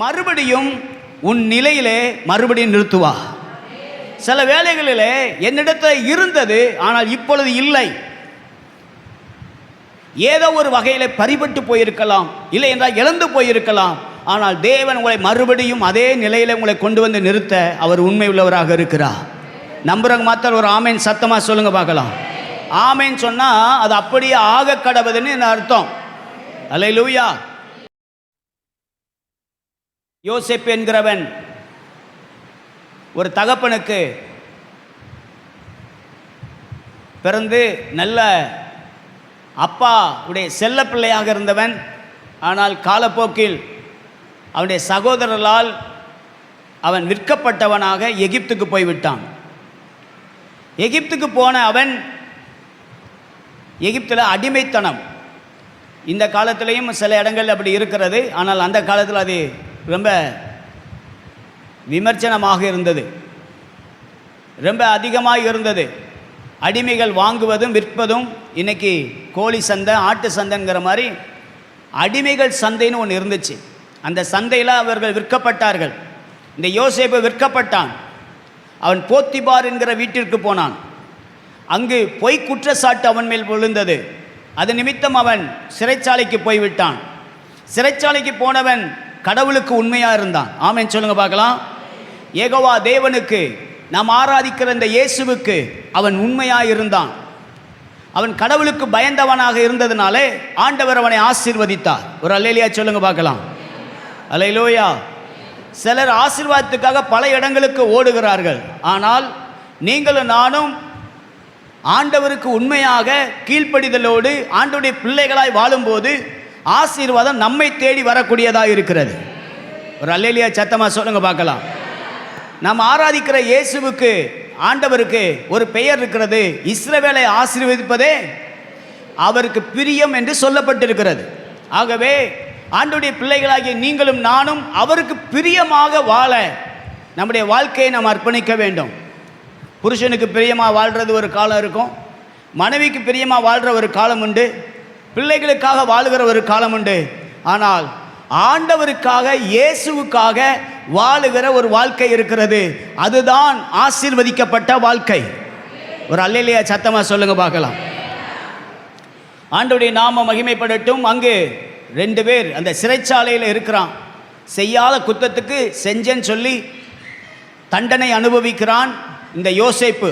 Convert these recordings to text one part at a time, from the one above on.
மறுபடியும் உன் நிலையிலே மறுபடியும் நிறுத்துவா. சில வேளைகளிலே என்னிடத்தில் இருந்தது, ஆனால் இப்பொழுது இல்லை. ஏதோ ஒரு வகையில் பறிபட்டு போயிருக்கலாம், இல்லை என்றால் இழந்து போயிருக்கலாம். ஆனால் தேவன் உங்களை மறுபடியும் அதே நிலையில் உங்களை கொண்டு வந்து நிறுத்த அவர் உண்மை உள்ளவராக இருக்கிறார். நம்புறவங்க மாத்திரம் ஒரு ஆமேன் சத்தமாக சொல்லுங்க பார்க்கலாம். ஆமேன் சொன்னால் அது அப்படியே ஆக கடவுதுன்னு அர்த்தம். அல்லேலூயா. யோசேப்பு என்கிறவன் ஒரு தகப்பனுக்கு பிறந்து நல்ல அப்பா உடைய செல்ல பிள்ளையாக இருந்தவன். ஆனால் காலப்போக்கில் அவனுடைய சகோதரர்களால் அவன் விற்கப்பட்டவனாக எகிப்துக்கு போய்விட்டான். எகிப்துக்கு போன அவன் எகிப்தில் அடிமைத்தனம், இந்த காலத்திலையும் சில இடங்கள் அப்படி இருக்கிறது. ஆனால் அந்த காலத்தில் அது ரொம்ப விமர்சனமாக இருந்தது, ரொம்ப அதிகமாக இருந்தது. அடிமைகள் வாங்குவதும் விற்பதும். இன்றைக்கி கோழி சந்தை, ஆட்டு சந்தைங்கிற மாதிரி அடிமைகள் சந்தைன்னு ஒன்று இருந்துச்சு. அந்த சந்தையில் அவர்கள் விற்கப்பட்டார்கள். இந்த யோசேப்பு விற்கப்பட்டான். அவன் போத்திபார் என்கிற வீட்டிற்கு போனான். அங்கு பொய் குற்றச்சாட்டு அவன் மேல் விழுந்தது. அது நிமித்தம் அவன் சிறைச்சாலைக்கு போய்விட்டான். சிறைச்சாலைக்கு போனவன் கடவுளுக்கு உண்மையாக இருந்தான். ஆமென் சொல்லுங்க பார்க்கலாம். யெகோவா தேவனுக்கு, நாம் ஆராதிக்கிற இந்த இயேசுவுக்கு அவன் உண்மையாக இருந்தான். அவன் கடவுளுக்கு பயந்தவனாக இருந்ததுனாலே ஆண்டவர் அவனை ஆசீர்வதித்தார். ஒரு அல்லேலூயா சொல்லுங்க பார்க்கலாம். அல்லேலூயா. சிலர் ஆசீர்வாதத்துக்காக பல இடங்களுக்கு ஓடுகிறார்கள். ஆனால் நீங்களும் நானும் ஆண்டவருக்கு உண்மையாக கீழ்ப்படிதலோடு ஆண்டவருடைய பிள்ளைகளாய் வாழும்போது ஆசீர்வாதம் நம்மை தேடி வரக்கூடியதாக இருக்கிறது. ஒரு அல்லேலூயா சத்தமாக சொல்லுங்க பார்க்கலாம். நாம் ஆராதிக்கிற இயேசுவுக்கு, ஆண்டவருக்கு ஒரு பெயர் இருக்கிறது. இஸ்ரவேலை ஆசீர்வதிப்பதே அவருக்கு பிரியம் என்று சொல்லப்பட்டிருக்கிறது. ஆகவே ஆண்டவருடைய பிள்ளைகளாகிய நீங்களும் நானும் அவருக்கு பிரியமாக வாழ நம்முடைய வாழ்க்கையை நாம் அர்ப்பணிக்க வேண்டும். புருஷனுக்கு பிரியமாக வாழ்கிறது ஒரு காலம் இருக்கும், மனைவிக்கு பிரியமாக வாழ்கிற ஒரு காலம் உண்டு, பிள்ளைகளுக்காக வாழுகிற ஒரு காலம் உண்டு. ஆனால் ஆண்டவருக்காக, இயேசுவுக்காக வாழுகிற ஒரு வாழ்க்கை இருக்கிறது. அதுதான் ஆசீர்வதிக்கப்பட்ட வாழ்க்கை. ஒரு அல்லேலூயா சத்தமாக சொல்லுங்க பார்க்கலாம். ஆண்டவருடைய நாமம் மகிமைப்படட்டும். அங்கு 2 பேர் அந்த சிறைச்சாலையில் இருக்கிறான். செய்யாத குற்றத்துக்கு செஞ்சேன்னு சொல்லி தண்டனை அனுபவிக்கிறான் இந்த யோசேப்பு.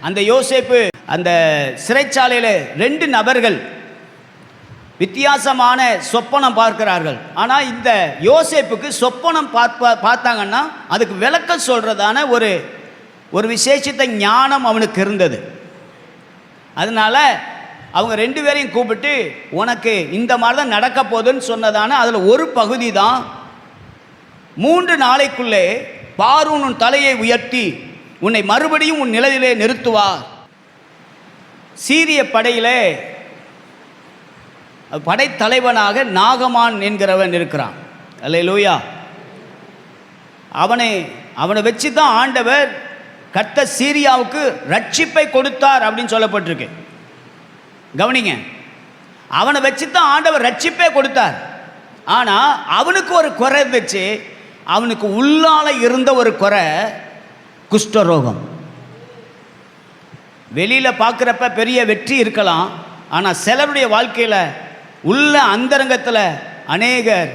அந்த யோசேப்பு அந்த சிறைச்சாலையில் 2 நபர்கள் வித்தியாசமான சொப்பனம் பார்க்கிறார்கள். ஆனால் இந்த யோசேப்புக்கு சொப்பனம் பார்த்தாங்கன்னா அதுக்கு விளக்கம் சொல்கிறதான ஒரு விசேஷித்த ஞானம் அவனுக்கு இருந்தது. அதனால் அவங்க 2 பேரையும் கூப்பிட்டு, உனக்கு இந்த மாதிரி தான் நடக்க போகுதுன்னு சொன்னதான அதில் ஒரு பகுதி தான் 3 நாளைக்குள்ளே பார்வோன் உன் தலையை உயர்த்தி உன்னை மறுபடியும் உன் நிலையிலே நிறுத்துவார். சீரிய படையிலே படைத்தலைவனாக நாகமான் என்கிறவன் இருக்கிறான். அல்லேலூயா. அவனை வச்சு தான் ஆண்டவர் கர்த்தர் சீரியாவுக்கு ரட்சிப்பை கொடுத்தார் அப்படின்னு சொல்லப்பட்டிருக்கு. கவனிங்க, அவனை வச்சு தான் ஆண்டவர் ரட்சிப்பை கொடுத்தார். ஆனால் அவனுக்கு ஒரு குறை இருந்துச்சு. அவனுக்கு உள்ளால இருந்த ஒரு குறை குஷ்டரோகம். வெளியில் பார்க்குறப்ப பெரிய வெற்றி இருக்கலாம், ஆனால் சிலருடைய வாழ்க்கையில் உள்ள அந்தரங்கத்தில் அநேகர்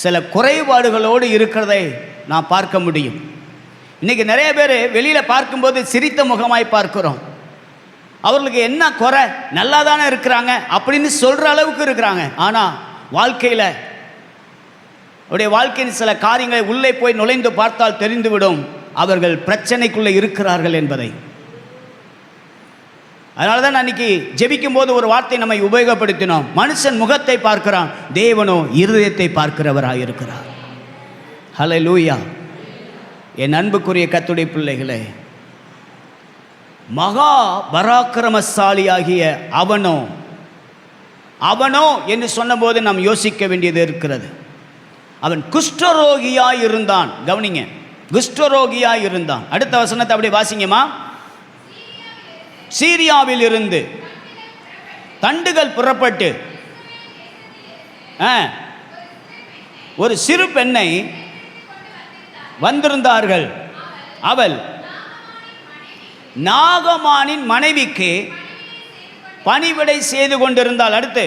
சில குறைபாடுகளோடு இருக்கிறதை நான் பார்க்க முடியும். இன்றைக்கி நிறைய பேர் வெளியில் பார்க்கும்போது சிரித்த முகமாய் பார்க்குறோம். அவர்களுக்கு என்ன குறை, நல்லா தானே இருக்கிறாங்க அப்படின்னு சொல்கிற அளவுக்கு இருக்கிறாங்க. ஆனால் வாழ்க்கையில் அவருடைய வாழ்க்கையின் சில காரியங்களை உள்ளே போய் நுழைந்து பார்த்தால் தெரிந்துவிடும் அவர்கள் பிரச்சனைக்குள்ளே இருக்கிறார்கள் என்பதை. அதனால தான் அன்றைக்கி ஜெபிக்கும் போது ஒரு வார்த்தை நம்மை உபயோகப்படுத்தினோம். மனுஷன் முகத்தை பார்க்கிறான், தேவனோ இருதயத்தை பார்க்கிறவராக இருக்கிறார். ஹல்லேலூயா. என் அன்புக்குரிய கர்த்தருடைய பிள்ளைகளே, மகா பராக்கிரமசாலியாகிய அவனோ என்று சொன்னபோது நாம் யோசிக்க வேண்டியது இருக்கிறது. அவன் குஷ்டரோகியாய் இருந்தான். கவனிங்க, குஷ்டரோகியாய் இருந்தான். அடுத்த வசனத்தை அப்படியே வாசிங்கம்மா. சீரியாவில் இருந்து தண்டுகள் புறப்பட்டு ஒரு சிறு பெண்ணை வந்திருந்தார்கள். அவள் நாகமானின் மனைவிக்கு பணிவிடை செய்து கொண்டிருந்தாள். அடுத்து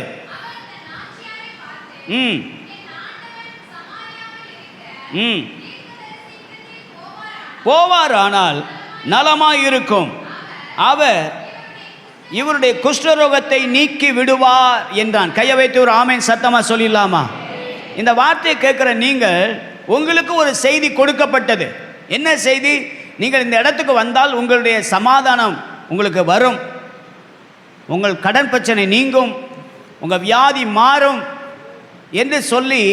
போவாரானால் நலமாயிருக்கும், அவர் இவருடைய குஷ்டரோகத்தை நீக்கி விடுவார் என்றான். கையை வைத்து ஒரு ஆமேன் சத்தமா சொல்லிடலாமா? இந்த வார்த்தையை கேட்கிற நீங்கள், உங்களுக்கு ஒரு செய்தி கொடுக்கப்பட்டது. என்ன செய்தி? நீங்கள் இந்த இடத்துக்கு வந்தால் உங்களுடைய சமாதானம் உங்களுக்கு வரும், உங்கள் கடன் பிரச்சனை நீங்கும், உங்கள் வியாதி மாறும் என்று சொல்லி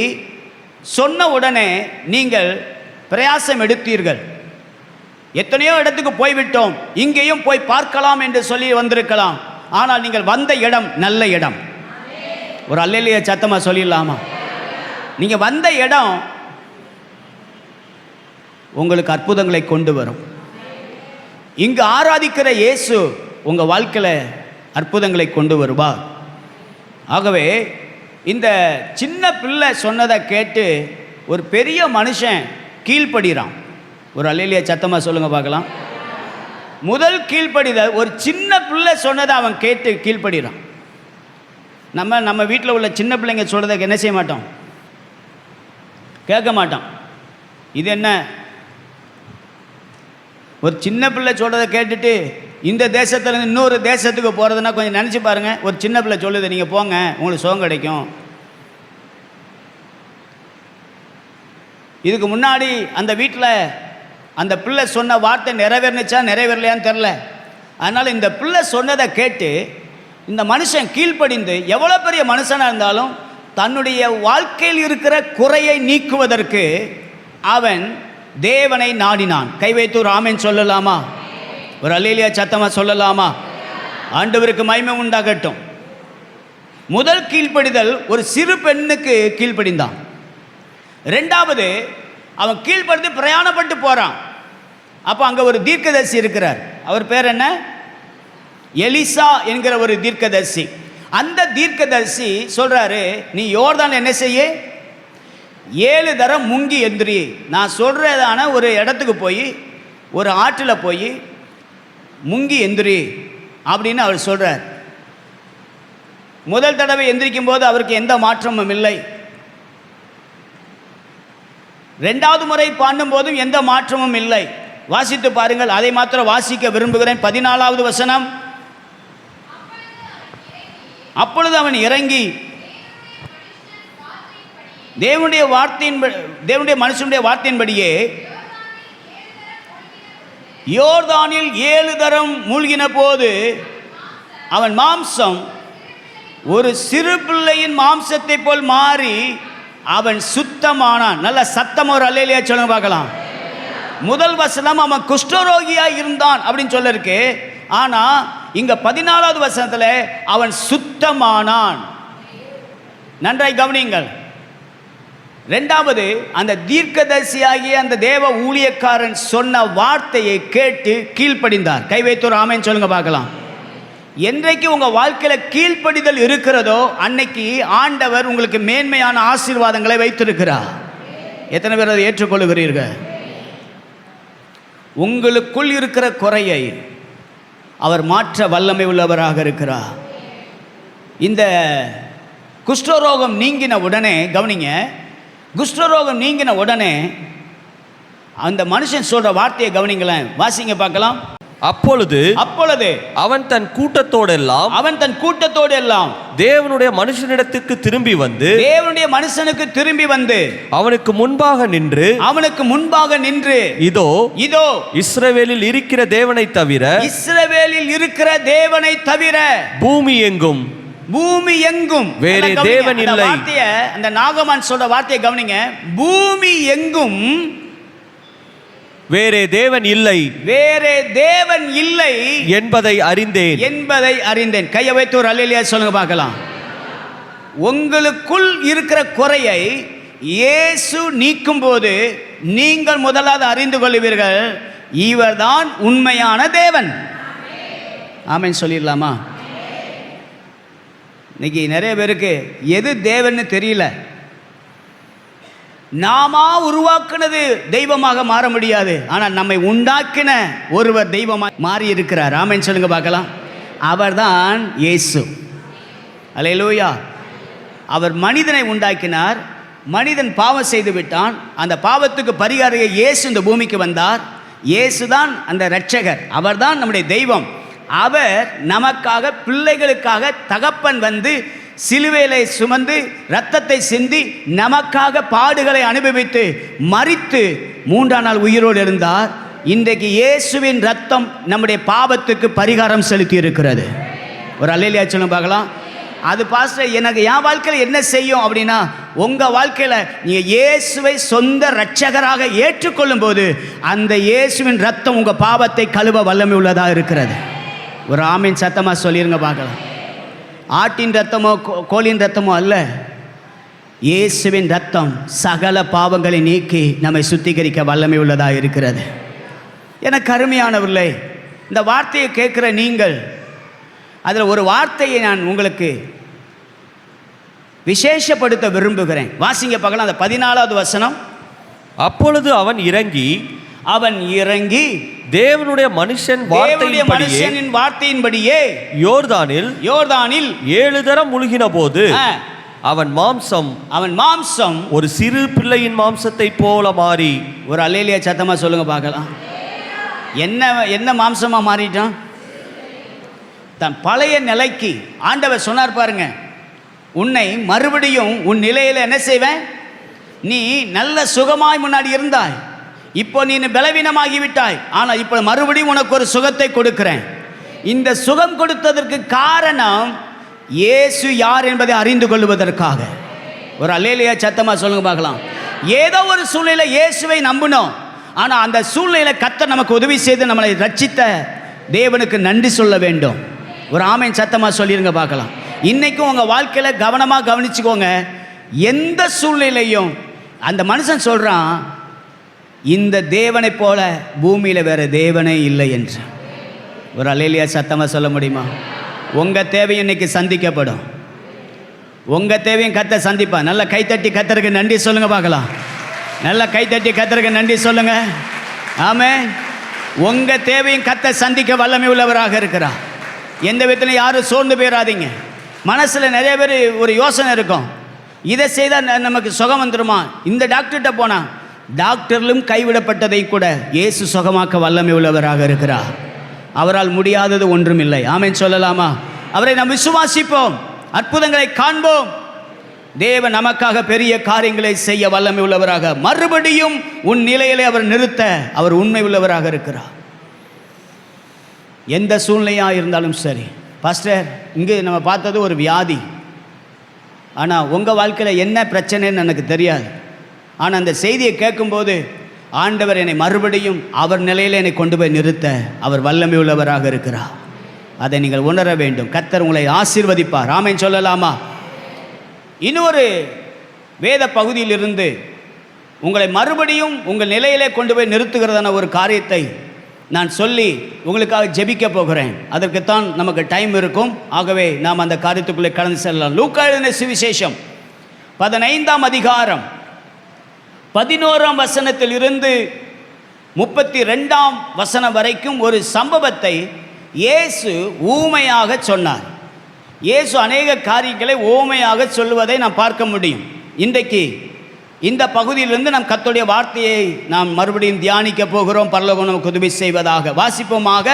சொன்ன உடனே நீங்கள் பிரயாசம் எடுத்தீர்கள். எத்தனையோ இடத்துக்கு போய்விட்டோம், இங்கேயும் போய் பார்க்கலாம் என்று சொல்லி வந்திருக்கலாம். ஆனால் நீங்கள் வந்த இடம் நல்ல இடம். ஒரு அல்லேலூயா சத்தமா சொல்லிடலாமா? நீங்கள் வந்த இடம் உங்களுக்கு அற்புதங்களை கொண்டு வரும். இங்கு ஆராதிக்கிற இயேசு உங்கள் வாழ்க்கையில் அற்புதங்களை கொண்டு வருவார். ஆகவே இந்த சின்ன பிள்ளை சொன்னதை கேட்டு ஒரு பெரிய மனுஷன் கீழ்ப்படுகிறான். ஒரு அல்லேலூயா சத்தமாக சொல்லுங்க பார்க்கலாம். முதல் கீழ்ப்படிதல், ஒரு சின்ன பிள்ளை சொன்னதை அவன் கேட்டு கீழ்ப்படுகிறான். நம்ம வீட்டில் உள்ள சின்ன பிள்ளைங்க சொல்கிறத என்ன செய்ய மாட்டோம்? கேட்க மாட்டோம். இது என்ன, ஒரு சின்ன பிள்ளை சொல்கிறத கேட்டுட்டு இந்த தேசத்தில் இன்னொரு தேசத்துக்கு போகிறதுனா கொஞ்சம் நினச்சி பாருங்கள். ஒரு சின்ன பிள்ளை சொல்லுது, நீங்கள் போங்க உங்களுக்கு சுகம் கிடைக்கும். இதுக்கு முன்னாடி அந்த வீட்டில் அந்த பிள்ளை சொன்ன வார்த்தை நிறைவேறிச்சா நிறைவேறலையான்னு தெரில. அதனால் இந்த பிள்ளை சொன்னதை கேட்டு இந்த மனுஷன் கீழ்ப்படிந்து, எவ்வளோ பெரிய மனுஷனாக இருந்தாலும் தன்னுடைய வாழ்க்கையில் இருக்கிற குறையை நீக்குவதற்கு அவன் தேவனை நாடினான். கை வைத்து ஒரு ஆமென் சொல்லலாமா? ஒரு அல்லேலூயா சத்தமா சொல்லலாமா? ஆண்டவருக்கு மகிமை உண்டாகட்டும். முதல் கீழ்ப்படிதல், ஒரு சிறு பெண்ணுக்கு கீழ்ப்படிந்தான். ரெண்டாவது, அவன் கீழ்ப்படிந்து பிரயாணப்பட்டு போகிறான். அப்போ அங்கே ஒரு தீர்க்கதரிசி இருக்கிறார். அவர் பேர் என்ன? எலிசா என்கிற ஒரு தீர்க்கதரிசி. அந்த தீர்க்கதரிசி சொல்கிறாரு, நீ யோர்தான் என்ன செய்ய, 7 தரம் முங்கி எந்திரி. நான் சொல்கிறதான ஒரு இடத்துக்கு போய், ஒரு ஆற்றில் போய் முங்கி எந்திரி அப்படின்னு அவர் சொல்கிறார். முதல் தடவை எந்திரிக்கும் போது அவருக்கு எந்த மாற்றமும் இல்லை. ரெண்டாவது முறை பாடும் போதும் எந்த மாற்றமும் இல்லை. வாசித்து பாருங்கள். அதை மாத்திரம் வாசிக்க விரும்புகிறேன். 14வது வசனம். அப்பொழுது அவன் இறங்கி தேவனுடைய மனுஷனுடைய வார்த்தையின்படியே யோர்தானில் 7 தரம் மூழ்கின போது அவன் மாம்சம் ஒரு சிறு பிள்ளையின் மாம்சத்தை போல் மாறி அவன் சுத்தமானான். நல்ல சத்தம் ஒரு அல்லேலூயா சொல்லுங்க பார்க்கலாம். முதல் வசனம் அவன் குஷ்டரோகியா இருந்தான் அப்படின்னு சொல்ல இருக்கு. ஆனா இங்க 14வது வசனத்துல அவன் சுத்தமானான். நன்றாய் கவனியுங்கள். ரெண்டாவது, அந்த தீர்க்கதரிசியாகிய அந்த தேவ ஊழியக்காரன் சொன்ன வார்த்தையை கேட்டு கீழ்ப்படிந்தார். கை வைத்து ஒரு ஆமென் சொல்லுங்க பார்க்கலாம். என்றைக்கு உங்க வாழ்க்கையில கீழ்ப்படிதல் இருக்கிறதோ அன்னைக்கு ஆண்டவர் உங்களுக்கு மேன்மையான ஆசீர்வாதங்களை வைத்திருக்கிறார். எத்தனை பேர் அதை ஏற்றுக்கொள்கிறீர்கள்? உங்களுக்குள் இருக்கிற குறையை அவர் மாற்ற வல்லமை உள்ளவராக இருக்கிறார். இந்த குஷ்டரோகம் நீங்கின உடனே கவனிங்க, குஷ்டரோகம் நீங்கின உடனே அந்த மனுஷன் சொல்ற வார்த்தையை கவனிங்களேன். வாசிங்க பார்க்கலாம். அப்பொழுது அவன் தன் கூட்டத்தோடு எல்லாம் தேவனுடைய மனுஷனிடத்துக்கு திரும்பி வந்து அவனுக்கு முன்பாக நின்று இதோ இஸ்ரவேலில் இருக்கிற தேவனை தவிர பூமி எங்கும் வேறே தேவன் இல்லை. அந்த நாகமான் சொல்ற வார்த்தையை கவனிங்க. பூமி எங்கும் வேறே தேவன் இல்லை என்பதை அறிந்தேன். கையை வைத்து ஒரு அல்லேலூயா சொல்லுங்க பார்க்கலாம். உங்களுக்குள் இருக்கிற குறையை இயேசு நீக்கும் போது நீங்கள் முதலாவது அறிந்து கொள்வீர்கள், இவர்தான் உண்மையான தேவன். ஆமென் சொல்லிடலாமா? இன்னைக்கு நிறைய பேருக்கு எது தேவன்னு தெரியல. நாமா உருவாக்குனது தெய்வமாக மாற முடியாது. ஆனால் நம்மை உண்டாக்கின ஒருவர் தெய்வமாக மாறி இருக்கிறார். ஆமென் சொல்லுங்க பார்க்கலாம். அவர்தான் இயேசு. அல்லேலூயா. அவர் மனிதனை உண்டாக்கினார். மனிதன் பாவம் செய்து விட்டான். அந்த பாவத்துக்கு பரிகாரியாக இயேசு இந்த பூமிக்கு வந்தார். இயேசு தான் அந்த இரட்சகர். அவர்தான் நம்முடைய தெய்வம். அவர் நமக்காக, பிள்ளைகளுக்காக தகப்பன் வந்து சிலுவையிலே சுமந்து இரத்தத்தை சிந்தி நமக்காக பாடுகளை அனுபவித்து மரித்து 3ஆம் நாள் உயிரோடு இருந்தார். இன்றைக்கு இயேசுவின் இரத்தம் நம்முடைய பாவத்துக்கு பரிகாரம் செலுத்தி இருக்கிறது. ஒரு அல்லேலூயா சொல்லுங்க பார்க்கலாம். அது பாஸ்டர் எனக்கு என் வாழ்க்கையில் என்ன செய்யும் அப்படின்னா, உங்கள் வாழ்க்கையில் நீங்கள் இயேசுவை சொந்த இரட்சகராக ஏற்றுக்கொள்ளும் போது அந்த இயேசுவின் இரத்தம் உங்கள் பாவத்தை கழுவ வல்லமை உள்ளதாக இருக்கிறது. ஒரு ஆமீன் சத்தமாக சொல்லிருங்க பார்க்கலாம். ஆட்டின் ரத்தமோ கோழியின் ரத்தமோ அல்ல, இயேசுவின் ரத்தம் சகல பாவங்களை நீக்கி நம்மை சுத்திகரிக்க வல்லமை உள்ளதாக இருக்கிறது. எனக்கு அருமையானவர்களே, இந்த வார்த்தையை கேட்குற நீங்கள், அதில் ஒரு வார்த்தையை நான் உங்களுக்கு விசேஷப்படுத்த விரும்புகிறேன். வாசிங்க பார்க்கலாம். அந்த 14வது வசனம். அப்பொழுது அவன் இறங்கி தேவனுடைய மனுஷனின் வார்த்தையின்படியே யோர்தானில் 7 தரம் முழுகின போது அவன் மாம்சம் ஒரு சிறு பிள்ளையின் மாம்சத்தை போல மாறி. ஒரு அல்லேலூயா சத்தமா சொல்லுங்க பார்க்கலாம். என்ன மாம்சமா மாறிட்டான்? தன் பழைய நிலைக்கு ஆண்டவர் சொன்னார் பாருங்க, உன்னை மறுபடியும் உன் நிலையில் என்ன செய்வேன்? நீ நல்ல சுகமாய் முன்னாடி இருந்தாய், இப்போ நீ பலவீனமாகிவிட்டாய், ஆனால் இப்போ மறுபடியும் உனக்கு ஒரு சுகத்தை கொடுக்கிறேன். இந்த சுகம் கொடுத்ததற்கு காரணம் இயேசு யார் என்பதை அறிந்து கொள்வதற்காக. ஒரு அல்லேலூயா சத்தமா சொல்லுங்க பார்க்கலாம். ஏதோ ஒரு சூழ்நிலை இயேசுவை நம்பினோம், ஆனால் அந்த சூழ்நிலை கர்த்தர் நமக்கு உதவி செய்து நம்மளை ரட்சித்த தேவனுக்கு நன்றி சொல்ல வேண்டும். ஒரு ஆமென் சத்தமா சொல்லிருங்க பார்க்கலாம். இன்னைக்கும் உங்கள் வாழ்க்கையில் கவனமாக கவனிச்சுக்கோங்க. எந்த சூழ்நிலையும் அந்த மனுஷன் சொல்கிறான், இந்த தேவனை போல பூமியில் வேறு தேவனே இல்லை என்று. ஒரு அல்லேலூயா சத்தமாக சொல்ல முடியுமா? உங்கள் தேவையும் இன்னைக்கு சந்திக்கப்படும். உங்கள் தேவையும் கர்த்தர் சந்திப்பா. நல்லா கைத்தட்டி கர்த்தருக்கு நன்றி சொல்லுங்க பார்க்கலாம். நல்லா கைத்தட்டி கர்த்தருக்கு நன்றி சொல்லுங்க. ஆமென். உங்கள் தேவையும் கர்த்தர் சந்திக்க வல்லமை உள்ளவராக இருக்கிறார். எந்த விதத்திலும் யாரும் சோர்ந்து போயிடாதீங்க. மனசில் நிறைய பேர் ஒரு யோசனை இருக்கும், இதை செய்தால் நமக்கு சுகம் வந்துடுமா? இந்த டாக்டர்கிட்ட போனால், டாக்டர்களும் கைவிடப்பட்டதை கூட இயேசு சுகமாக்க வல்லமை உள்ளவராக இருக்கிறார். அவரால் முடியாதது ஒன்றும் இல்லை. ஆமென் சொல்லலாமா? அவரை நாம் விசுவாசிப்போம், அற்புதங்களை காண்போம். தேவன் நமக்காக பெரிய காரியங்களை செய்ய வல்லமை உள்ளவராக, மறுபடியும் உன் நிலையிலே அவர் நிறுத்த அவர் உண்மை உள்ளவராக இருக்கிறார். எந்த சூழ்நிலையாக இருந்தாலும் சரி. பாஸ்டர், இங்கே நம்ம பார்த்தது ஒரு வியாதி, ஆனால் உங்கள் வாழ்க்கையில் என்ன பிரச்சனைன்னு எனக்கு தெரியாது. ஆனால் அந்த செய்தியை கேட்கும்போது ஆண்டவர் என்னை மறுபடியும் அவர் நிலையில் என்னை கொண்டு போய் நிறுத்த அவர் வல்லமை உள்ளவராக இருக்கிறார். அதை நீங்கள் உணர வேண்டும். கர்த்தர் உங்களை ஆசீர்வதிப்பார். ஆமென் சொல்லலாமா? இன்னொரு வேத பகுதியிலிருந்து உங்களை மறுபடியும் உங்கள் நிலையிலே கொண்டு போய் நிறுத்துகிறதான ஒரு காரியத்தை நான் சொல்லி உங்களுக்காக ஜெபிக்க போகிறேன். அதற்குத்தான் நமக்கு டைம் இருக்கும். ஆகவே நாம் அந்த காரியத்துக்குள்ளே கடந்து செல்லலாம். லூக்கா எழுதின சுவிசேஷம் 15ஆம் அதிகாரம் 11ஆம் வசனத்திலிருந்து 32ஆம் வசனம் வரைக்கும் ஒரு சம்பவத்தை இயேசு ஊமையாக சொன்னார். இயேசு அநேக காரியங்களை ஊமையாக சொல்லுவதை நாம் பார்க்க முடியும். இன்றைக்கு இந்த பகுதியிலிருந்து நாம் கர்த்தருடைய வார்த்தையை நாம் மறுபடியும் தியானிக்க போகிறோம். பரலோகம் நமக்கு உதவி செய்வதாக. வாசிப்போமாக.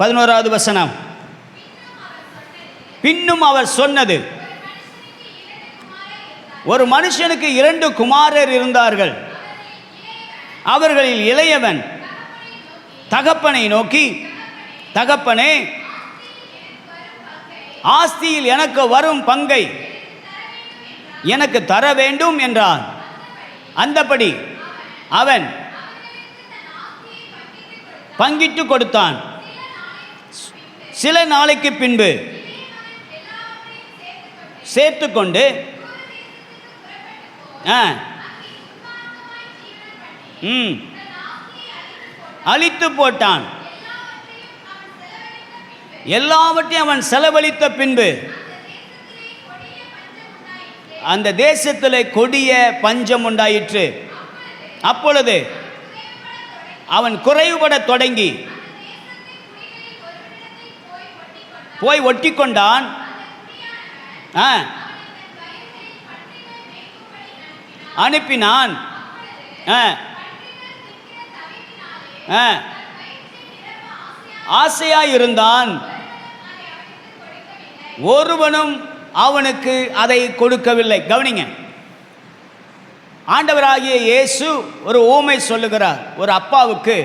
11வது வசனம். பின்னும் அவர் சொன்னது, ஒரு மனுஷனுக்கு 2 குமாரர் இருந்தார்கள். அவர்களில் இளையவன் தகப்பனை நோக்கி, தகப்பனே, ஆஸ்தியில் எனக்கு வரும் பங்கை எனக்கு தர வேண்டும் என்றான். அந்தபடி அவன் பங்கிட்டு கொடுத்தான். சில நாளைக்கு பின்பு சேர்த்துக்கொண்டு அழித்து போட்டான். எல்லாவற்றையும் அவன் செலவழித்த பின்பு அந்த தேசத்தில் கொடிய பஞ்சம் உண்டாயிற்று. அப்பொழுது அவன் குறைவுபட தொடங்கி போய் ஒட்டி கொண்டான். அனுப்பினான். ஆசையாயிருந்தான், ஒருவனும் அவனுக்கு அதை கொடுக்கவில்லை. கவனிங்க, ஆண்டவராகிய இயேசு ஒரு ஊமை சொல்லுகிறார். ஒரு அப்பாவுக்கு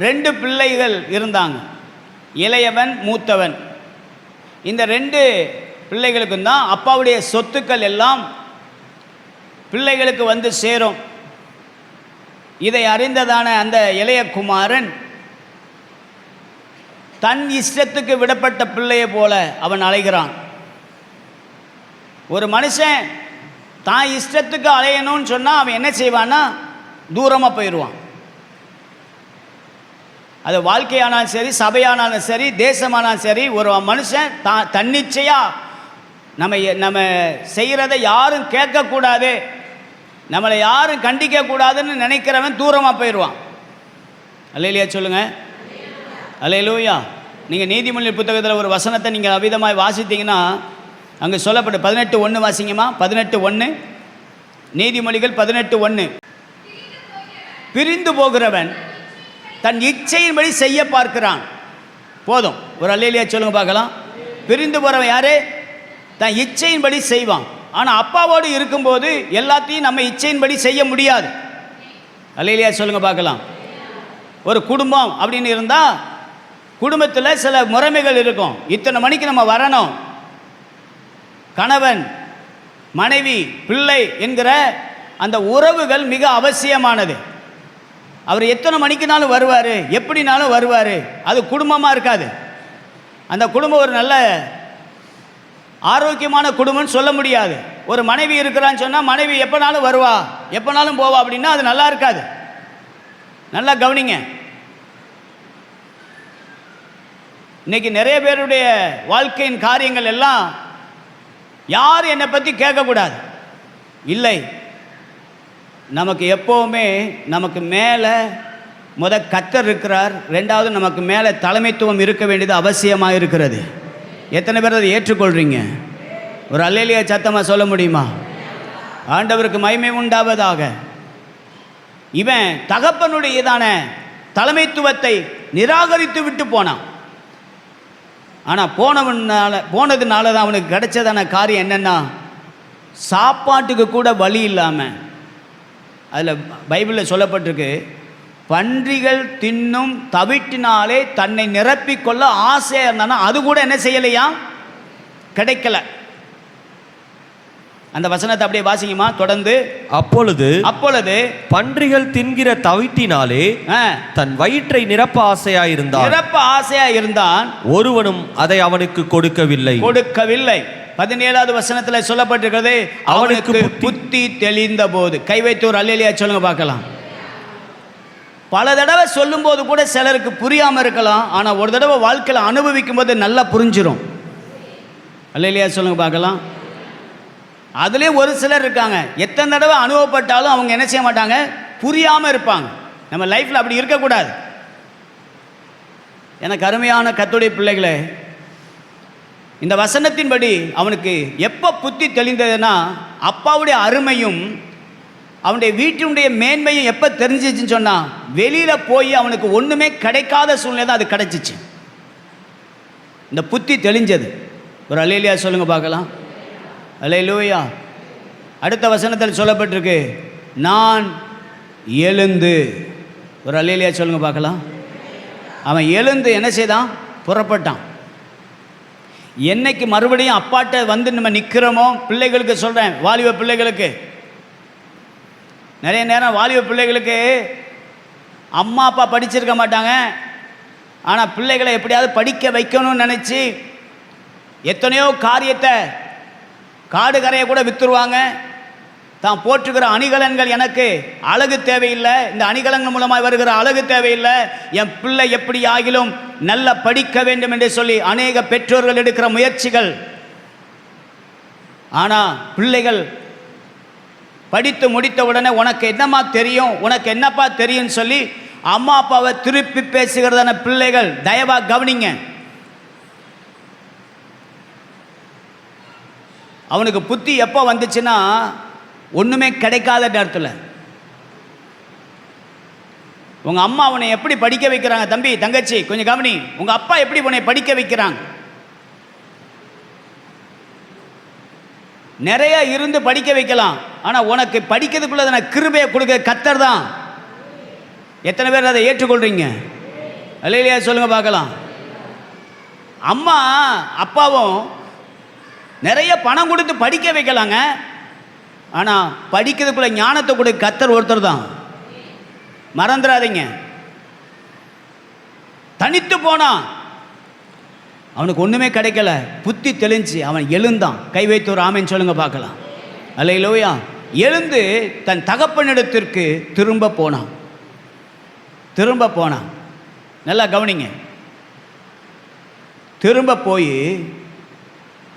2 பிள்ளைகள் இருந்தாங்க, இளையவன் மூத்தவன். இந்த 2 பிள்ளைகளுக்கும் தான் அப்பாவுடைய சொத்துக்கள் எல்லாம் பிள்ளைகளுக்கு வந்து சேரும். இதை அறிந்ததான அந்த இளைய குமாரன் தன் இஷ்டத்துக்கு விடப்பட்ட பிள்ளையை போல அவன் அலைகிறான். ஒரு மனுஷன் தான் இஷ்டத்துக்கு அலையணும்னு சொன்னால் அவன் என்ன செய்வான்னா தூரமாக போயிடுவான். அது வாழ்க்கையானாலும் சரி, சபையானாலும் சரி, தேசமானாலும் சரி, ஒரு மனுஷன் தன்னிச்சையாக நம்ம செய்கிறத யாரும் கேட்கக்கூடாது, நம்மளை யாரும் கண்டிக்கக்கூடாதுன்னு நினைக்கிறவன் தூரமாக போயிடுவான். அல்லேலூயா சொல்லுங்கள். அல்லேலூயா. நீங்கள் நீதிமொழி புத்தகத்தில் ஒரு வசனத்தை நீங்கள் அவிதமாய் வாசித்தீங்கன்னா அங்கே சொல்லப்பட்டு 18:1 வாசிங்கம்மா. 18:1 நீதிமொழிகள் 18:1. பிரிந்து போகிறவன் தன் இச்சையின்படி செய்ய பார்க்கிறான். போதும், ஒரு அல்லேலூயா சொல்லுங்க பார்க்கலாம். பிரிந்து போகிறவன் யாரு? தன் இச்சையின்படி செய்வான். ஆனால் அப்பாவோடு இருக்கும்போது எல்லாத்தையும் நம்ம இச்சையின்படி செய்ய முடியாது. அல்லேலூயா சொல்லுங்க பார்க்கலாம். ஒரு குடும்பம் அப்படின்னு இருந்தால் குடும்பத்தில் சில முறைமைகள் இருக்கும். இத்தனை மணிக்கு நம்ம வரணும். கணவன், மனைவி, பிள்ளை என்கிற அந்த உறவுகள் மிக அவசியமானது. அவர் எத்தனை மணிக்குனாலும் வருவார், எப்படினாலும் வருவார். அது குடும்பமாக இருக்காது. அந்த குடும்பம் ஒரு நல்ல ஆரோக்கியமான குடும்பம்னு சொல்ல முடியாது. ஒரு மனைவி இருக்கிறான்னு சொன்னால் மனைவி எப்போனாலும் வருவா, எப்போனாலும் போவா அப்படின்னா அது நல்லா இருக்காது. நல்லா கவனிங்க. இன்னைக்கு நிறைய பேருடைய வாழ்க்கையின் காரியங்கள் எல்லாம் யாரும் என்னை பற்றி கேட்கக்கூடாது. இல்லை, நமக்கு எப்போவுமே நமக்கு மேலே கர்த்தர் இருக்கிறார். 2வது நமக்கு மேலே தலைமைத்துவம் இருக்க வேண்டியது அவசியமாக இருக்கிறது. எத்தனை பேர் அதை ஏற்றுக்கொள்கிறீங்க? ஒரு அல்லேலூயா சத்தமாக சொல்ல முடியுமா? ஆண்டவருக்கு மகிமை உண்டாவதாக. இவன் தகப்பனுடையதான தலைமைத்துவத்தை நிராகரித்து விட்டு போனான். ஆனால் போனதுனால தான் அவனுக்கு கிடைச்சதான காரியம் என்னென்னா, சாப்பாட்டுக்கு கூட வழி இல்லாமல், அதில் பைபிளில் சொல்லப்பட்டிருக்கு, பன்றிகள் தின்னும் தவிட்டினாலே தன்னை நிரப்பிக்கொள்ள ஆசையாக இருந்தானா அது கூட என்ன செய்யலையா, கிடைக்கல. அந்த வசனத்தை அப்படியே வாசிக்குமா தொடர்ந்து. அப்பொழுது பன்றிகள் தின்கிற தவிட்டினாலே தன் வயிற்றை நிரப்ப ஆசையாயிருந்தான், ஒருவனும் அதை அவனுக்கு கொடுக்கவில்லை. 17வது வசனத்தில் சொல்லப்பட்டிருக்கிறது, அவனுக்கு புத்தி தெளிந்த போது. கை வைத்து ஒரு அல்லேலூயா சொல்லுங்க பார்க்கலாம். பல தடவை சொல்லும்போது கூட சிலருக்கு புரியாமல் இருக்கலாம். ஆனால் ஒரு தடவை வாழ்க்கையில் அனுபவிக்கும் போது நல்லா புரிஞ்சிடும். அல்லேலூயா சொல்லுங்க பார்க்கலாம். அதுலேயே ஒரு சிலர் இருக்காங்க, எத்தனை தடவை அனுபவப்பட்டாலும் அவங்க என்ன செய்ய மாட்டாங்க, புரியாமல் இருப்பாங்க. நம்ம லைஃப்பில் அப்படி இருக்கக்கூடாது. எனக்கு அருமையான கர்த்தருடைய பிள்ளைகளே, இந்த வசனத்தின்படி அவனுக்கு எப்போ புத்தி தெளிந்ததுன்னா, அப்பாவுடைய அருமையும் அவனுடைய வீட்டினுடைய மேன்மையும் எப்போ தெரிஞ்சிச்சுன்னு சொன்னால், வெளியில் போய் அவனுக்கு ஒன்றுமே கிடைக்காத சூழ்நிலை தான் அது கிடைச்சிச்சு. இந்த புத்தி தெளிஞ்சது. ஒரு அல்லேலூயா சொல்லுங்க பார்க்கலாம். அல்லேலூயா. அடுத்த வசனத்தில் சொல்லப்பட்டிருக்கு, நான் எழுந்து. ஒரு அல்லேலூயா சொல்லுங்க பார்க்கலாம். அவன் எழுந்து என்ன செய்தான், புறப்பட்டான். என்னைக்கு மறுபடியும் அப்பாட்ட வந்து நம்ம நிற்கிறோமோ, பிள்ளைகளுக்கு சொல்கிறேன், வாலிப பிள்ளைகளுக்கு, நிறைய நேரம் வாலிப பிள்ளைகளுக்கு அம்மா அப்பா படிச்சிருக்க மாட்டாங்க. ஆனால் பிள்ளைகளை எப்படியாவது படிக்க வைக்கணும்னு நினச்சி எத்தனையோ காரியத்தை காடு கரையை கூட விற்றுருவாங்க. தான் போற்றுகிற அணிகலன்கள் எனக்கு அழகு தேவையில்லை, இந்த அணிகலன்கள் மூலமாக வருகிற அழகு தேவையில்லை, என் பிள்ளை எப்படி ஆகிலும் நல்லா படிக்க வேண்டும் என்று சொல்லி அநேக பெற்றோர்கள் எடுக்கிற முயற்சிகள். ஆனால் பிள்ளைகள் படித்து முடித்த உடனே உனக்கு என்னம்மா தெரியும், உனக்கு என்னப்பா தெரியும்னு சொல்லி அம்மா அப்பாவை திருப்பி பேசுகிறதான பிள்ளைகள் தயவாக கவனிங்க. அவனுக்கு புத்தி எப்போ வந்துச்சுன்னா ஒன்றுமே கிடைக்காத நேரத்தில். உங்கள் அம்மா உன்னை எப்படி படிக்க வைக்கிறாங்க, தம்பி தங்கச்சி கொஞ்சம் கவனி. உங்கள் அப்பா எப்படி உன்னை படிக்க வைக்கிறாங்க? நிறைய இருந்து படிக்க வைக்கலாம், ஆனால் உனக்கு படிக்கிறதுக்குள்ளதான கிருபையை கொடுக்க கர்த்தர் தான். எத்தனை பேர் அதை ஏற்றுக்கொள்றீங்க? அல்லேலூயா சொல்லுங்க பார்க்கலாம். அம்மா அப்பாவும் நிறைய பணம் கொடுத்து படிக்க வைக்கலாங்க, ஆனால் படிக்கிறதுக்குள்ள ஞானத்தை கொடுக்க கர்த்தர் ஒருத்தர் தான். மறந்துடாதீங்க. தனித்து போனான், அவனுக்கு ஒன்றுமே கிடைக்கல, புத்தி தெளிஞ்சு அவன் எழுந்தான். கை வைத்து ஒரு ஆமென் சொல்லுங்க பார்க்கலாம். அல்லேலூயா. எழுந்து தன் தகப்பனிடத்திற்கு திரும்ப போனான். நல்லா கவனிங்க. திரும்ப போய்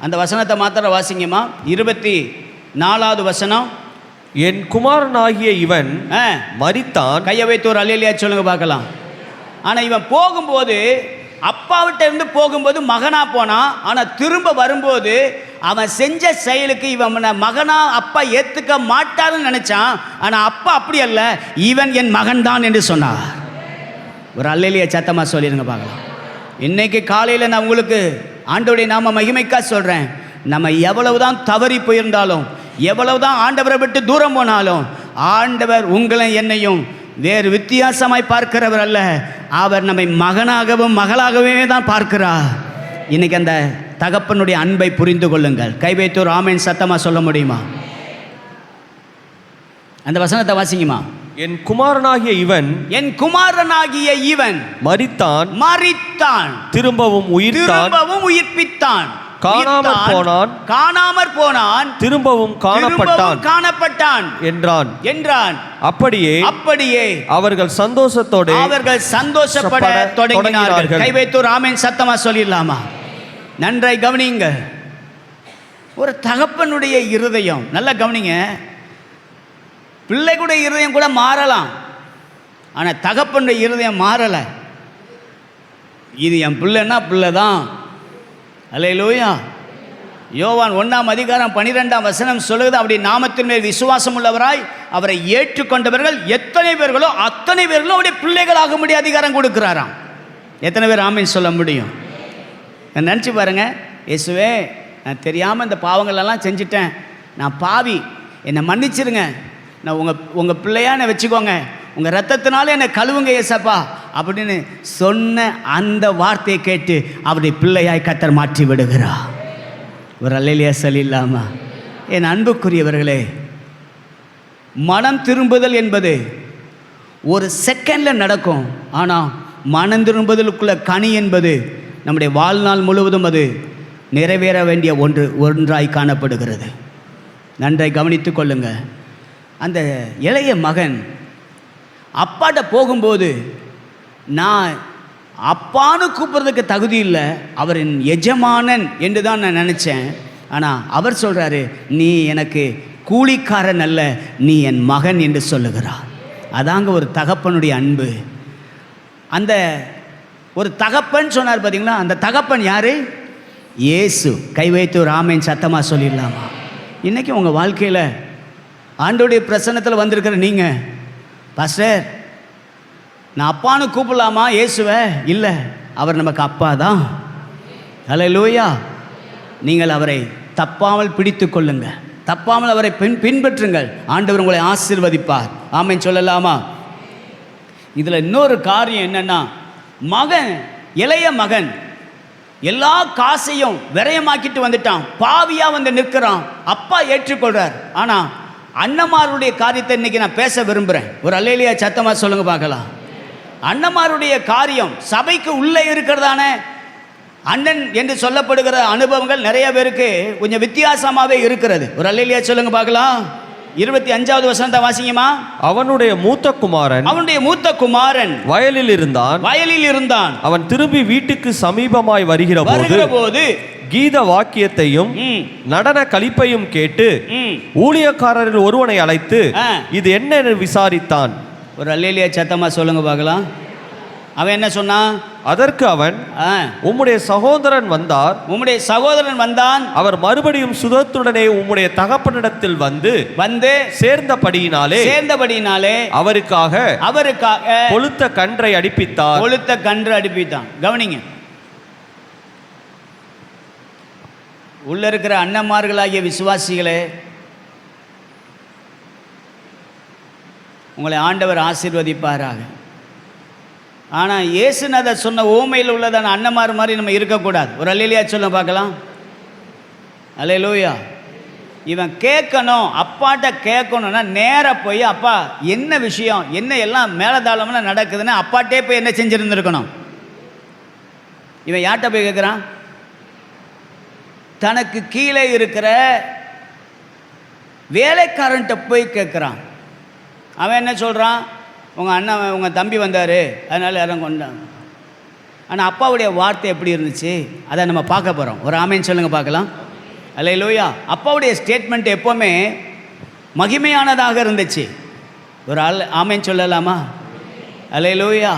அந்த வசனத்தை மாத்திர வாசிங்கம்மா. 24வது வசனம். என் குமாரனாகிய இவன் மரித்தான். கையை வைத்து ஒரு அல்லேலூயா சொல்லுங்க பார்க்கலாம். ஆனால் இவன் போகும்போது, அப்பாவிட்ட இருந்து போகும்போது மகனா போனான். ஆனால் திரும்ப வரும்போது அவன் செஞ்ச செயலுக்கு இவன் மகனா அப்பா ஏற்றுக்க மாட்டாருன்னு நினைச்சான். ஆனால் அப்பா அப்படி அல்ல, இவன் என் மகன் தான் என்று சொன்னார். ஒரு அல்லேலூயா சத்தமாக சொல்லிடுங்க பார்க்கலாம். இன்னைக்கு காலையில் நான் உங்களுக்கு ஆண்டவருடைய நாம மகிமைக்கா சொல்கிறேன். நம்ம எவ்வளவுதான் தவறி போயிருந்தாலும், எவ்வளவுதான் ஆண்டவரை விட்டு தூரம் போனாலும், ஆண்டவர் உங்களை என்னையும் வேறு வித்தியாசமாய் பார்க்கிறவர் அல்ல. அவர் நம்மை மகனாகவும் மகளாகவே தான் பார்க்கிறார். இன்னைக்கு அந்த தகப்பனுடைய அன்பை புரிந்து கொள்ளுங்கள். கை வைத்து ஒரு ஆமென் சத்தமாக சொல்ல முடியுமா? அந்த வசனத்தை வாசிங்கம்மா. என் குமாரனாகிய இவன் மரித்தான் திரும்பவும் உயிர்ப்பித்தான். காணாமற் போனான் திரும்பவும் காணப்பட்டான் என்றான். அப்படியே அவர்கள் சந்தோஷப்பட தொடங்கினார்கள். கை வைத்து ஒரு ஆமென் சத்தமா சொல்லிடலாமா? நன்றாய் கவனிங்க. ஒரு தகப்பனுடைய இருதயம் நல்லா கவனிங்க. பிள்ளைகளுடைய இருதயம் கூட மாறலாம், ஆனால் தகப்பனுடைய இருதயம் மாறலை. இது என் பிள்ளைன்னா பிள்ளை தான். அல்லேலூயா. யோவான் 1:12 சொல்லுகிறது, அப்படி நாமத்தின் மேல் விசுவாசம் உள்ளவராய் அவரை ஏற்றுக்கொண்டவர்கள் எத்தனை பேர்களோ அத்தனை பேர்களும் அவருடைய பிள்ளைகளாக முடிய அதிகாரம் கொடுக்கிறாராம். எத்தனை பேர் ஆமீன் சொல்ல முடியும்? நான் நினச்சி பாருங்கள். இயேசுவே, நான் தெரியாமல் இந்த பாவங்களெல்லாம் செஞ்சிட்டேன், நான் பாவி, என்னை மன்னிச்சிருங்க, நான் உங்கள் பிள்ளையான வச்சுக்கோங்க, உங்கள் ரத்தத்தினால என்னை கழுவுங்க ஏசப்பா அப்படின்னு சொன்ன அந்த வார்த்தையை கேட்டு அவருடைய பிள்ளையாய் கர்த்தர் மாற்றி விடுகிறார். ஒரு அல்லேலூயா சொல்லிடலாமா? என் அன்புக்குரியவர்களே, மனம் திரும்புதல் என்பது ஒரு செகண்டில் நடக்கும். ஆனால் மனம் திரும்புதலுக்குள்ள கனி என்பது நம்முடைய வாழ்நாள் முழுவதும் அது நிறைவேற வேண்டிய ஒன்றாய் காணப்படுகிறது. நன்றாய் கவனித்து கொள்ளுங்க. அந்த இளைய மகன் அப்பாட்ட போகும்போது, நான் அப்பான்னு கூப்பிட்றதுக்கு தகுதி இல்லை, அவரின் எஜமானன் என்று தான் நான் நினச்சேன். ஆனால் அவர் சொல்கிறாரு, நீ எனக்கு கூலிக்காரன் அல்ல, நீ என் மகன் என்று சொல்லுகிறார். அதாங்க ஒரு தகப்பனுடைய அன்பு. அந்த ஒரு தகப்பன் சொன்னார் பார்த்தீங்களா, அந்த தகப்பன் யார்? இயேசு. கை வைத்து ஒரு ஆமென் சத்தமாக சொல்லிடலாமா? இன்றைக்கி உங்கள் வாழ்க்கையில் ஆண்டவருடைய பிரசன்னத்தில் வந்திருக்கிற நீங்கள், பாஸ்டர் நான் அப்பான்னு கூப்பிடலாமா இயேசுவை? இல்லை, அவர் நமக்கு அப்பா தான். அல்லேலூயா. நீங்கள் அவரை தப்பாமல் பிடித்து கொள்ளுங்க, தப்பாமல் அவரை பின்பற்றுங்கள். ஆண்டவர் உங்களை ஆசீர்வதிப்பார். ஆமென் சொல்லலாமா? இதில் இன்னொரு காரியம் என்னென்னா, மகன், இளைய மகன் எல்லா காசையும் விரயமாக்கிட்டு வந்துட்டான், பாவியாக வந்து நிற்கிறான். அப்பா ஏற்றுக்கொள்கிறார். ஆனால் அண்ணமாருடைய காரியத்தை இன்றைக்கி நான் பேச விரும்புகிறேன். ஒரு அல்லேலூயா சத்தமாக சொல்லுங்க பார்க்கலாம். அண்ணமாருடைய காரியம் சபைக்கு உள்ளே இருக்கிறதான அண்ணன் என்று சொல்லப்படுகிற அனுபவங்கள் நிறைய பேருக்கு கொஞ்சம் வித்தியாசமாகவே இருக்கிறது. ஒரு அல்லேலூயா சொல்லுங்க பார்க்கலாம். 25வது வசனத்தை வாசிங்கம்மா. அவனுடைய மூத்த குமாரன் அவனுடைய மூத்த குமாரன் வயலில் இருந்தான். அவன் திரும்பி வீட்டுக்கு சமீபமாய் வருகிற போது கீத வாக்கியத்தையும் நடன களிப்பையும் கேட்டு ஊழியக்காரரில் ஒருவனை அழைத்து இது என்ன என்று விசாரித்தான். ஒரு அல்லேலியா சத்தமா சொல்லுங்க பார்க்கலாம். அவன் என்ன சொன்னான்? அதற்கு அவன், உம்முடைய சகோதரன் வந்தான். அவர் மறுபடியும் சுதத்துடனே உம்முடைய தகப்பனிடத்தில் வந்து சேர்ந்தபடியினாலே அவருக்காக கொழுத்த கன்றை அடிப்பித்தான். கவனிங்க, உள்ள இருக்கிற அண்ணன்மார்களாகிய விசுவாசிகளே, உங்களை ஆண்டவர் ஆசீர்வதிப்பாராக. ஆனால் இயேசுநாதர் சொன்ன ஓமையில் உள்ளதான அண்ணன்மார் மாதிரி நம்ம இருக்கக்கூடாது. ஒரு அல்லேலியா சொல்ல பார்க்கலாம். அல்லேலூயா. இவன் கேட்கணும், அப்பாட்ட கேட்கணும்னா நேராக போய், அப்பா என்ன விஷயம், என்ன எல்லாம் மேலதாளம்னா நடக்குதுன்னு அப்பாட்டே போய் என்ன செஞ்சுருந்துருக்கணும். இவன் யார்கிட்ட போய் கேட்குறான்? தனக்கு கீழே இருக்கிற வேலைக்காரன்ட்ட போய் கேட்குறான். அவன் என்ன சொல்கிறான்? உங்கள் தம்பி வந்தார், அதனால் யாரும் கொண்டாங்க. ஆனால் அப்பாவுடைய வார்த்தை எப்படி இருந்துச்சு அதை நம்ம பார்க்க போகிறோம். ஒரு ஆமேன்னு சொல்லுங்கள் பார்க்கலாம். அல்லேலூயா. அப்பாவுடைய ஸ்டேட்மெண்ட் எப்போவுமே மகிமையானதாக இருந்துச்சு. ஒரு ஆமேன்னு சொல்லலாமா? அல்லேலூயா.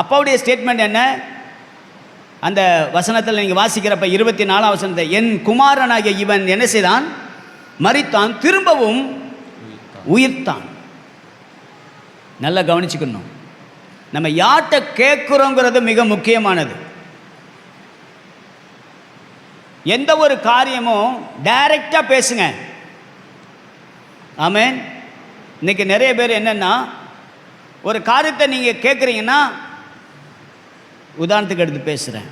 அப்பாவுடைய ஸ்டேட்மெண்ட் என்ன? அந்த வசனத்தில் நீங்கள் வாசிக்கிறப்ப 24ஆம் வசனத்தை, என் குமாரனாகிய இவன் என்ன செய்தான்? மரித்தான், திரும்பவும் உயிர்த்தான். நல்லா கவனிச்சுக்கணும். நம்ம யார்கிட்ட கேட்குறோங்கிறது மிக முக்கியமானது. எந்த ஒரு காரியமும் டைரக்டாக பேசுங்க. ஆமென். இன்னைக்கு நிறைய பேர் என்னென்னா, ஒரு காரியத்தை நீங்கள் கேட்குறீங்கன்னா, உதாரணத்துக்கு எடுத்து பேசுகிறேன்,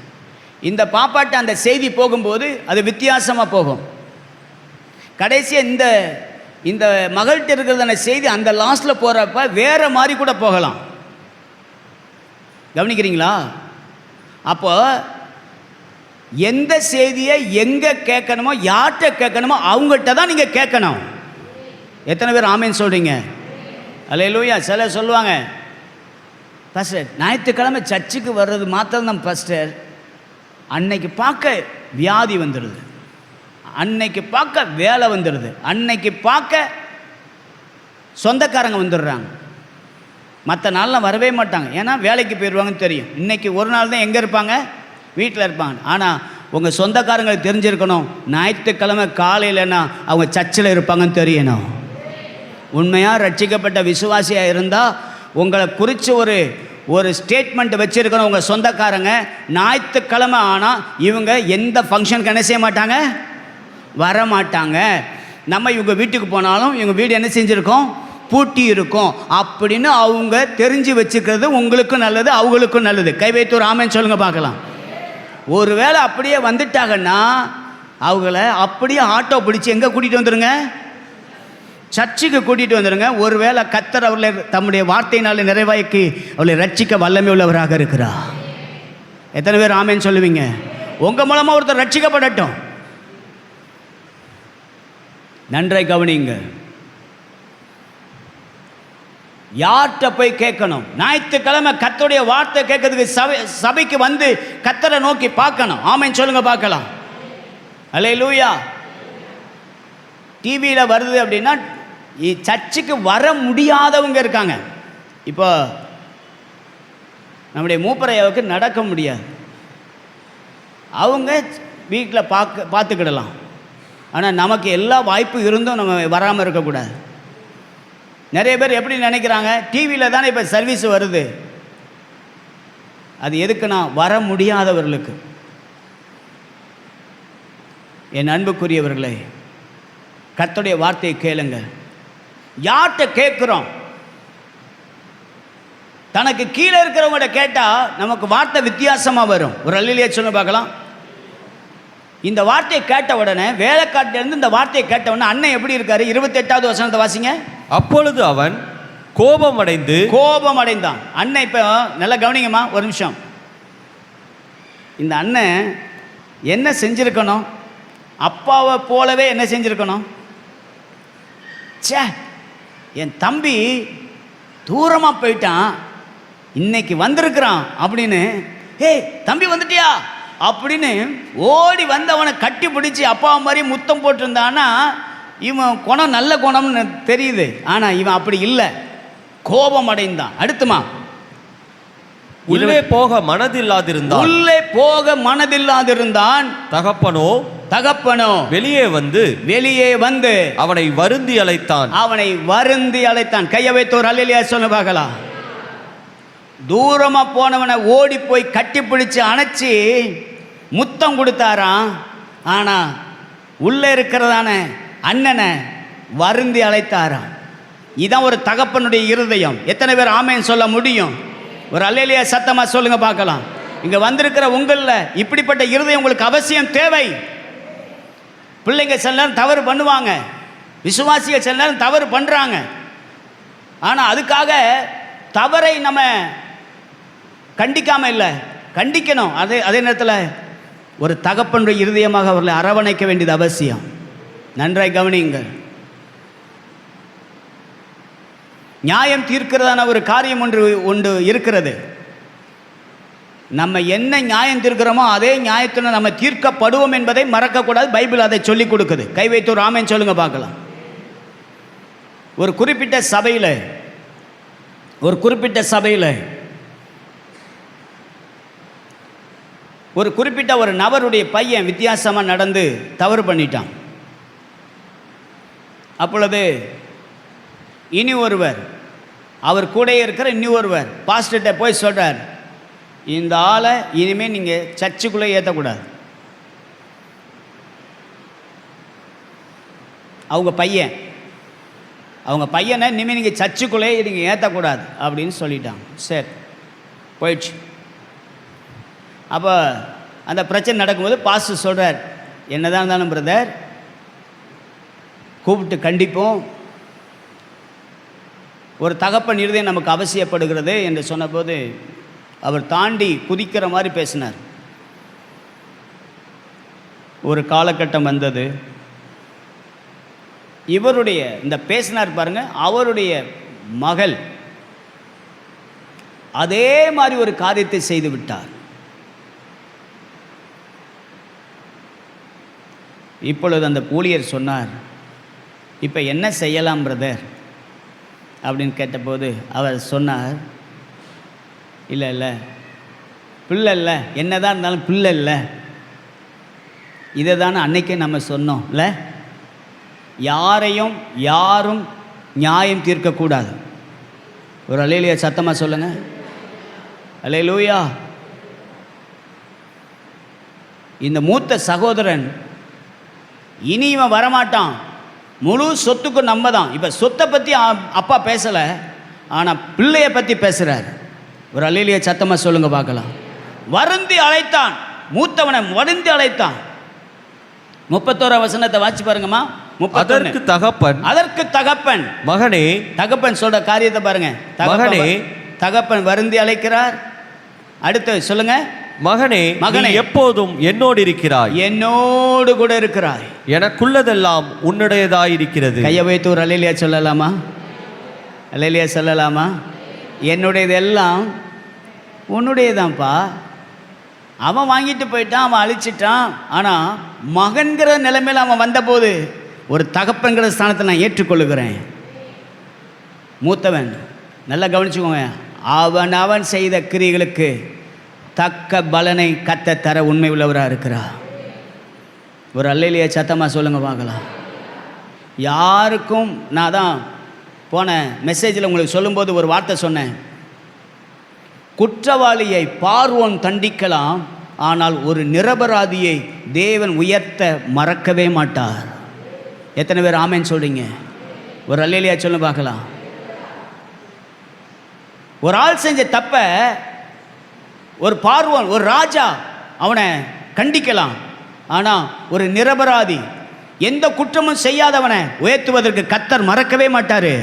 இந்த பாப்பாட்ட அந்த செய்தி போகும்போது அது வித்தியாசமாக போகும். கடைசியாக இந்த மகள்கிட்ட இருக்கிறதான செய்தி அந்த லாஸ்ட்டில் போகிறப்ப வேறு மாதிரி கூட போகலாம். கவனிக்கிறீங்களா? அப்போ எந்த செய்தியை எங்கே கேட்கணுமோ, யார்கிட்ட கேட்கணுமோ அவங்ககிட்ட தான் நீங்கள் கேட்கணும். எத்தனை பேர் ஆமேன்னு சொல்கிறீங்க? அல்லேலூயா. சில சொல்லுவாங்க, பாஸ்டர் ஞாயிற்றுக்கிழமை சர்ச்சுக்கு வர்றது மாத்திரம் தான் பாஸ்டர், அன்னைக்கு பார்க்க வியாதி வந்துடுது, அன்னைக்கு பார்க்க வேலை வந்துடுது, அன்னைக்கு பார்க்க சொந்தக்காரங்க வந்துடுறாங்க, மற்ற நாள்லாம் வரவே மாட்டாங்க, ஏன்னா வேலைக்கு போயிடுவாங்கன்னு தெரியும். இன்றைக்கி ஒரு நாள் தான் எங்கே இருப்பாங்க? வீட்டில் இருப்பாங்க. ஆனால் உங்கள் சொந்தக்காரங்களுக்கு தெரிஞ்சிருக்கணும், ஞாயிற்றுக்கிழமை காலையிலன்னா அவங்க சர்ச்சில் இருப்பாங்கன்னு தெரியணும். உண்மையாக ரட்சிக்கப்பட்ட விசுவாசியாக இருந்தால் உங்களை குறித்து ஒரு ஸ்டேட்மெண்ட் வச்சுருக்கணும். உங்கள் சொந்தக்காரங்க ஞாயிற்றுக்கிழமை ஆனால் இவங்க எந்த ஃபங்க்ஷனுக்கு என்ன செய்ய மாட்டாங்க? வர மாட்டாங்க. நம்ம இவங்க வீட்டுக்கு போனாலும் இவங்க வீடு என்ன செஞ்சுருக்கோம்? பூட்டி இருக்கும் அப்படின்னு அவங்க தெரிஞ்சு வச்சுக்கிறது உங்களுக்கும் நல்லது, அவங்களுக்கும் நல்லது. கை வைத்து ஒரு ஆமேன்னு சொல்லுங்கள் பார்க்கலாம். ஒருவேளை அப்படியே வந்துட்டாங்கன்னா அவங்கள அப்படியே ஆட்டோ பிடிச்சி எங்கே கூட்டிகிட்டு வந்துடுங்க? சர்ச்சுக்கு கூட்டிகிட்டு வந்துடுங்க. ஒருவேளை கர்த்தர் அவர்களை தம்முடைய வார்த்தையினால் நிறைவாக்கி அவளை ரட்சிக்க வல்லமை உள்ளவராக இருக்கிறார். எத்தனை பேர் ஆமேன்னு சொல்லுவீங்க? உங்கள் மூலமாக ஒருத்தர் ரட்சிக்கப்படட்டும். நன்றாய் கவனிங்க. யார்கிட்ட போய் கேட்கணும்? ஞாயிற்றுக்கிழமை கர்த்தருடைய வார்த்தை கேட்கறதுக்கு சபைக்கு வந்து கர்த்தரை நோக்கி பார்க்கணும். ஆமேன்னு சொல்லுங்க பார்க்கலாம். அல்லேலூயா. டிவியில் வருது அப்படின்னா சர்ச்சுக்கு வர முடியாதவங்க இருக்காங்க. இப்போ நம்முடைய மூப்பரையாவுக்கு நடக்க முடியாது, அவங்க வீட்டில் பார்த்துக்கிடலாம். ஆனால் நமக்கு எல்லா வாய்ப்பு இருந்தும் நம்ம வராமல் இருக்கக்கூடாது. நிறைய பேர் எப்படி நினைக்கிறாங்க? டிவியில் தானே இப்போ சர்வீஸ் வருது, அது எதுக்குன்னா வர முடியாதவர்களுக்கு. என் அன்புக்குரியவர்களே, கர்த்தருடைய வார்த்தையை கேளுங்க. யார்கிட்ட கேட்குறோம்? தனக்கு கீழே இருக்கிறவங்கள்ட்ட கேட்டால் நமக்கு வார்த்தை வித்தியாசமாக வரும். ஒரு அல்லேலூயா சொல்ல பார்க்கலாம். இந்த வார்த்தையை கேட்ட உடனே, வேலைக்காட்டிலிருந்து இந்த வார்த்தையை கேட்ட உடனே அண்ணன் எப்படி இருக்காரு? 28வது வசனத்தை வாசிங்க. அப்பொழுது அவன் கோபம் அடைந்தான். அண்ணன் இப்போ நல்லா கவனிங்கம்மா ஒரு நிமிஷம். இந்த அண்ணன் என்ன செஞ்சிருக்கணும்? அப்பாவை போலவே என்ன செஞ்சிருக்கணும்? ச்சே, என் தம்பி தூரமாக போயிட்டான், இன்னைக்கு வந்திருக்கிறான் அப்படின்னு, ஏய் தம்பி வந்துட்டியா அப்படின்னு ஓடி வந்து அவனை கட்டி பிடிச்சி அப்பா மாதிரி முத்தம் போட்டிருந்தான்னா இவன் குணம் நல்ல குணம்னு தெரியுது. ஆனால் இவன் அப்படி இல்லை, கோபம் அடைந்தான். அடுத்துமா, உள்ளே போக மனதில்லாதிருந்தான். உள்ளே போக மனதில்லாதிருந்தான். தகப்பனோ வெளியே வந்து அவனை வருந்தி அழைத்தான். கையை வைத்து ஒரு அல்லேலூயா சொல்ல பார்க்கலாம். தூரமா போனவனை ஓடி போய் கட்டி பிடிச்சு அணைச்சி முத்தம் கொடுத்தாராம். ஆனா உள்ள இருக்கிறதான அண்ணனை வருந்தி அழைத்தாராம். இதான் ஒரு தகப்பனுடைய இருதயம். எத்தனை பேர் ஆமேன் சொல்ல முடியும்? ஒரு அல்லேலூயா சத்தமா சொல்லுங்க பார்க்கலாம். இங்க வந்திருக்கிற உங்களில் இப்படிப்பட்ட இருதயம் உங்களுக்கு அவசியம் தேவை. பிள்ளைங்க சில நேரம் தவறு பண்ணுவாங்க, விசுவாசிகள் சில நேரம் தவறு பண்ணுறாங்க. ஆனால் அதுக்காக தவறை நம்ம கண்டிக்காமல் இல்லை, கண்டிக்கணும். அதே நேரத்தில் ஒரு தகப்பனுடைய இருதயமாக அவர்களை அரவணைக்க வேண்டியது அவசியம். நன்றாய் கவனியுங்கள். நியாயம் தீர்க்கிறதான ஒரு காரியம் ஒன்று இருக்கிறது. நம்ம என்ன நியாயம் தீர்க்கிறோமோ அதே நியாயத்தில் நம்ம தீர்க்கப்படுவோம் என்பதை மறக்கக்கூடாது. பைபிள் அதை சொல்லிக் கொடுக்குது. கை வைத்து ஒரு ஆமென் சொல்லுங்க பார்க்கலாம். ஒரு குறிப்பிட்ட சபையில் ஒரு நபருடைய பையன் வித்தியாசமாக நடந்து தவறு பண்ணிட்டான். அப்பொழுது இனி ஒருவர், அவர் கூட இருக்கிற இனி ஒருவர் பாஸ்டர்கிட்ட போய் சொல்கிறார், இந்த ஆளை இனிமேல் நீங்கள் சர்ச்சுக்குள்ளே ஏற்றக்கூடாது. அவங்க பையனை இனிமேல் நீங்கள் சர்ச்சுக்குள்ளே நீங்கள் ஏற்றக்கூடாது அப்படின்னு சொல்லிட்டாங்க. சரி, போயிடுச்சு. அப்போ அந்த பிரச்சனை நடக்கும்போது பாஸ்டர் சொல்கிறார், என்னதான் இருந்தாலும் பிரதர் கூப்பிட்டு கண்டிப்போம், ஒரு தகப்பன் இருதயம் நமக்கு அவசியப்படுகிறது என்று சொன்னபோது அவர் தாண்டி குதிக்கிற மாதிரி பேசினார். ஒரு காலகட்டம் வந்தது, இவருடைய இந்த பேசினார் பாருங்க, அவருடைய மகள் அதே மாதிரி ஒரு காரியத்தை செய்து விட்டார். இப்பொழுது அந்த ஊழியர் சொன்னார், இப்போ என்ன செய்யலாம் பிரதர் அப்படின்னு கேட்டபோது அவர் சொன்னார், இல்லை பிள்ளை இல்லை, என்னதான் இருந்தாலும் பிள்ளை இல்லை. இதை தானே அன்னைக்கே நம்ம சொன்னோம் இல்லை, யாரும் நியாயம் தீர்க்கக்கூடாது. ஒரு அல்லேலூயா சத்தமாக சொல்லுங்கள். அல்லேலூயா. இந்த மூத்த சகோதரன் இனி இவன் வரமாட்டான், முழு சொத்துக்கும் நம்ம தான். இப்போ சொத்தை பற்றி அப்பா பேசலை, ஆனால் பிள்ளையை பற்றி பேசுகிறார். ஒரு அல்லேலூயா சத்தமாக சொல்லுங்க பார்க்கலாம். வருந்தி அழைத்தான், மூத்தவனை வருந்தி அழைத்தான். 31 வசனத்தை வாசி பாருங்கம்மா. அதற்கு தகப்பன் மகனே, தகப்பன் சொல்ற காரியத்தை பாருங்க. மகனே, தகப்பன் வருந்தி அழைக்கிறார். அடுத்து சொல்லுங்க, மகனே நீ எப்போதும் என்னோடு இருக்கிறாய், என்னோடு கூட இருக்கிறாய், எனக்குள்ளதெல்லாம் உன்னுடையதாயிருக்கிறது. கையை வைத்து ஒரு அல்லேலூயா சொல்லலாமா? அல்லேலூயா சொல்லலாமா? என்னுடையதெல்லாம் உன்னுடையதான்ப்பா. அவன் வாங்கிட்டு போயிட்டான், அவன் அழிச்சிட்டான். ஆனால் மகன்கிற நிலைமையில் அவன் வந்தபோது ஒரு தகப்பன்கிற ஸ்தானத்தை நான் ஏற்றுக்கொள்ளுகிறேன். மூத்தவன் நல்லா கவனிச்சுக்கோங்க, அவன் செய்த கிரியைகளுக்கு தக்க பலனை கத்த தர உண்மை உள்ளவராக இருக்கிறார். ஒரு அல்லேலூயா சத்தமாக சொல்லுங்க பார்க்கலாம். யாருக்கும் நான் தான் போன மெசேஜில் உங்களுக்கு சொல்லும்போது ஒரு வார்த்தை சொன்னேன், குற்றவாளியை பார்வோன் தண்டிக்கலாம், ஆனால் ஒரு நிரபராதியை தேவன் உயர்த்த மறக்கவே மாட்டார். எத்தனை பேர் ஆமேன்னு சொல்றீங்க? ஒரு அல்லேலூயா சொல்ல பார்க்கலாம். ஒரு ஆள் செஞ்ச தப்ப ஒரு பார்வோன், ஒரு ராஜா அவனை கண்டிக்கலாம், ஆனால் ஒரு நிரபராதி எந்த குற்றமும் செய்யாதவனை உயர்த்துவதற்கு கர்த்தர் மறக்கவே மாட்டார்.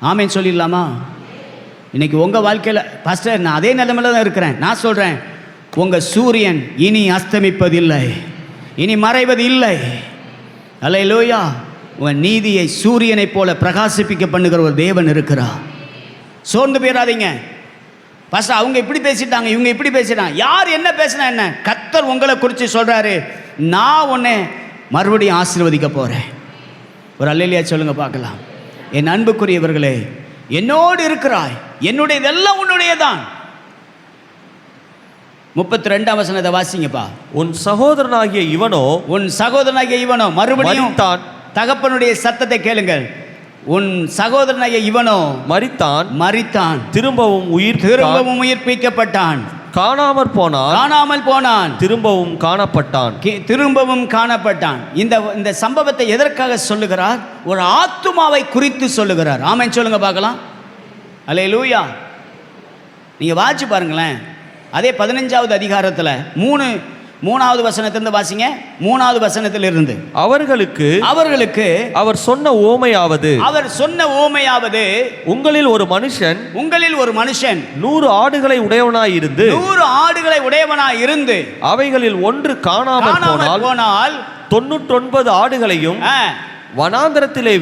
ஆமேன்னு சொல்லிடலாமா? இன்னைக்கு உங்கள் வாழ்க்கையில் பாஸ்டர் நான் அதே நிலைமையில் தான் இருக்கிறேன். நான் சொல்கிறேன், உங்கள் சூரியன் இனி அஸ்தமிப்பதில்லை, இனி மறைவது இல்லை. அல்லேலூயா. உங்கள் நீதியை சூரியனைப் போல பிரகாசிப்பிக்க பண்ணுகிற ஒரு தேவன் இருக்கிறார். சோர்ந்து போயிடாதீங்க. ஃபஸ்ட்டு அவங்க இப்படி பேசிட்டாங்க, இவங்க இப்படி பேசிட்டாங்க, யார் என்ன பேசினா என்ன, கர்த்தர் உங்களை குறித்து சொல்கிறாரு, நான் உன்னை மறுபடியும் ஆசீர்வதிக்க போகிறேன். ஒரு அல்லேலூயா சொல்லுங்க பார்க்கலாம். என் அன்புக்குரியவர்களே, என்னோடு இருக்கிறாய், என்னுடையதெல்லாம் உன்னுடையதான். 32ஆம் வசனத்தை வாசிங்கப்பா. உன் சகோதரனாகிய இவனோ மறுபடியும் தான் தகப்பனுடைய சத்தத்தை கேளுங்கள். உன் சகோதரனாகிய இவனோ மரித்தான், திரும்பவும் உயிர்ப்பிக்கப்பட்டான். காணாமல் போனான், திரும்பவும் காணப்பட்டான். இந்த சம்பவத்தை எதற்காக சொல்லுகிறார்? ஒரு ஆத்துமாவை குறித்து சொல்லுகிறார். ஆமென் சொல்லுங்க பார்க்கலாம். அல்லேலூயா. நீங்க வாட்சி பாருங்களேன். அதே 15வது அதிகாரத்தில் 3வது வசனத்திலிருந்து வாசிங்க. 3வது வசனத்திலிருந்து அவர்களுக்கு அவர் சொன்ன ஓமையாவது உங்களில் ஒரு மனுஷன் 100 ஆடுகளை உடையவனாயிருந்து அவைகளில் ஒன்று காணாமல் போனால் 99 ஆடுகளையும் வனாந்தரத்திலே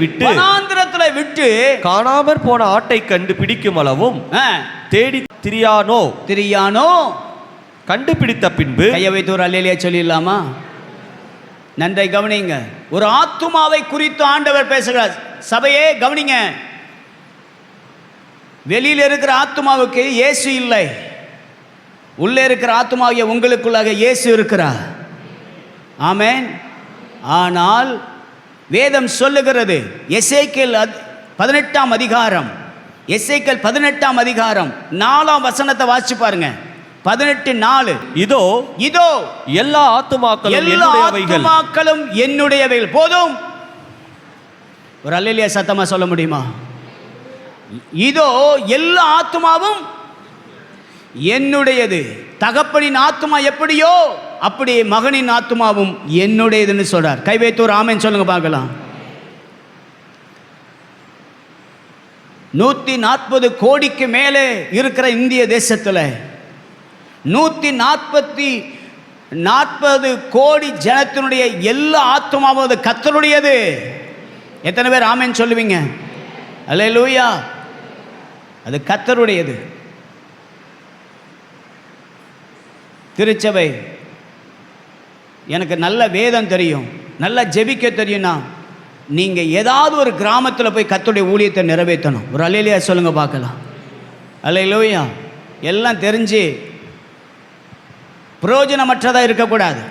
விட்டு காணாமற் போன ஆட்டை கண்டு பிடிக்கும் அளவும் தேடி திரியானோ. கண்டுபிடித்த பின்பு கையை வைத்து ஒரு அல்லேலூயா சொல்லிடலாமா? நன்றை கவனிங்க. ஒரு ஆத்துமாவை குறித்து ஆண்டவர் பேசுகிறார். சபையே கவனிங்க. வெளியில் இருக்கிற ஆத்துமாவுக்கு இயேசு இல்லை, உள்ளே இருக்கிற ஆத்துமாவிய உங்களுக்குள்ளாக இயேசு இருக்கிறார். ஆமென். ஆனால் வேதம் சொல்லுகிறது, எசேக்கியேல் 18ஆம் அதிகாரம் 4ஆம் வசனத்தை வாசிச்சு பாருங்க. 18:4. இதோ எல்லா ஆத்துமாக்களும் என்னுடையவைகள். போதும். ஒரு அல்லேலூயா சத்தமா சொல்ல முடியுமா? இதோ எல்லா ஆத்துமாவும் என்னுடையது. தகப்பனின் ஆத்துமா எப்படியோ அப்படி மகனின் ஆத்துமாவும் என்னுடையதுன்னு சொல்றார். கை வைத்து ஒரு ஆமென் சொல்லுங்க பார்க்கலாம். 140 கோடிக்கு மேலே இருக்கிற இந்திய தேசத்தில் 140 கோடி ஜனத்தினுடைய எல்லா ஆத்துமாவும் அது கர்த்தருடையது. எத்தனை பேர் ஆமென் சொல்லுவீங்க? அல்லேலூயா. அது கர்த்தருடையது. திருச்சபை, எனக்கு நல்ல வேதம் தெரியும், நல்லா ஜெபிக்க தெரியும்னா நீங்கள் ஏதாவது ஒரு கிராமத்தில் போய் கர்த்தருடைய ஊழியத்தை நிறைவேற்றணும். ஒரு அல்லேலூயா சொல்லுங்க பார்க்கலாம். அல்லேலூயா. எல்லாம் தெரிஞ்சு பிரயோஜனமற்றதாக இருக்கக்கூடாது.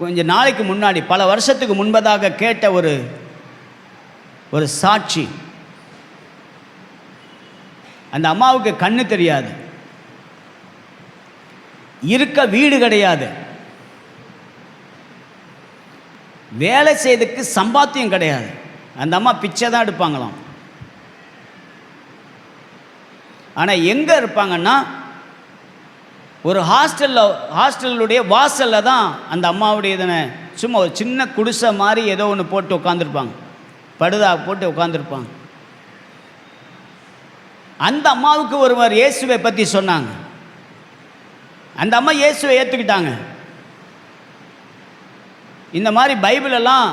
கொஞ்ச நாளைக்கு முன்னாடி, பல வருஷத்துக்கு முன்பதாக கேட்ட ஒரு சாட்சி. அந்த அம்மாவுக்கு கண்ணு தெரியாது, இருக்க வீடு கிடையாது, வேலை செய்யறதுக்கு சம்பாத்தியம் கிடையாது. அந்த அம்மா பிச்சை தான் எடுப்பாங்களாம். ஆனால் எங்கே இருப்பாங்கன்னா, ஒரு ஹாஸ்டலுடைய வாசலில் தான் அந்த அம்மாவுடைய சும்மா ஒரு சின்ன குடிசை மாதிரி ஏதோ ஒன்று போட்டு உட்காந்துருப்பாங்க, படுதா போட்டு உட்காந்துருப்பாங்க. அந்த அம்மாவுக்கு ஒருவர் இயேசுவை பற்றி சொன்னாங்க. அந்த அம்மா இயேசுவை ஏற்றுக்கிட்டாங்க. இந்த மாதிரி பைபிளெல்லாம்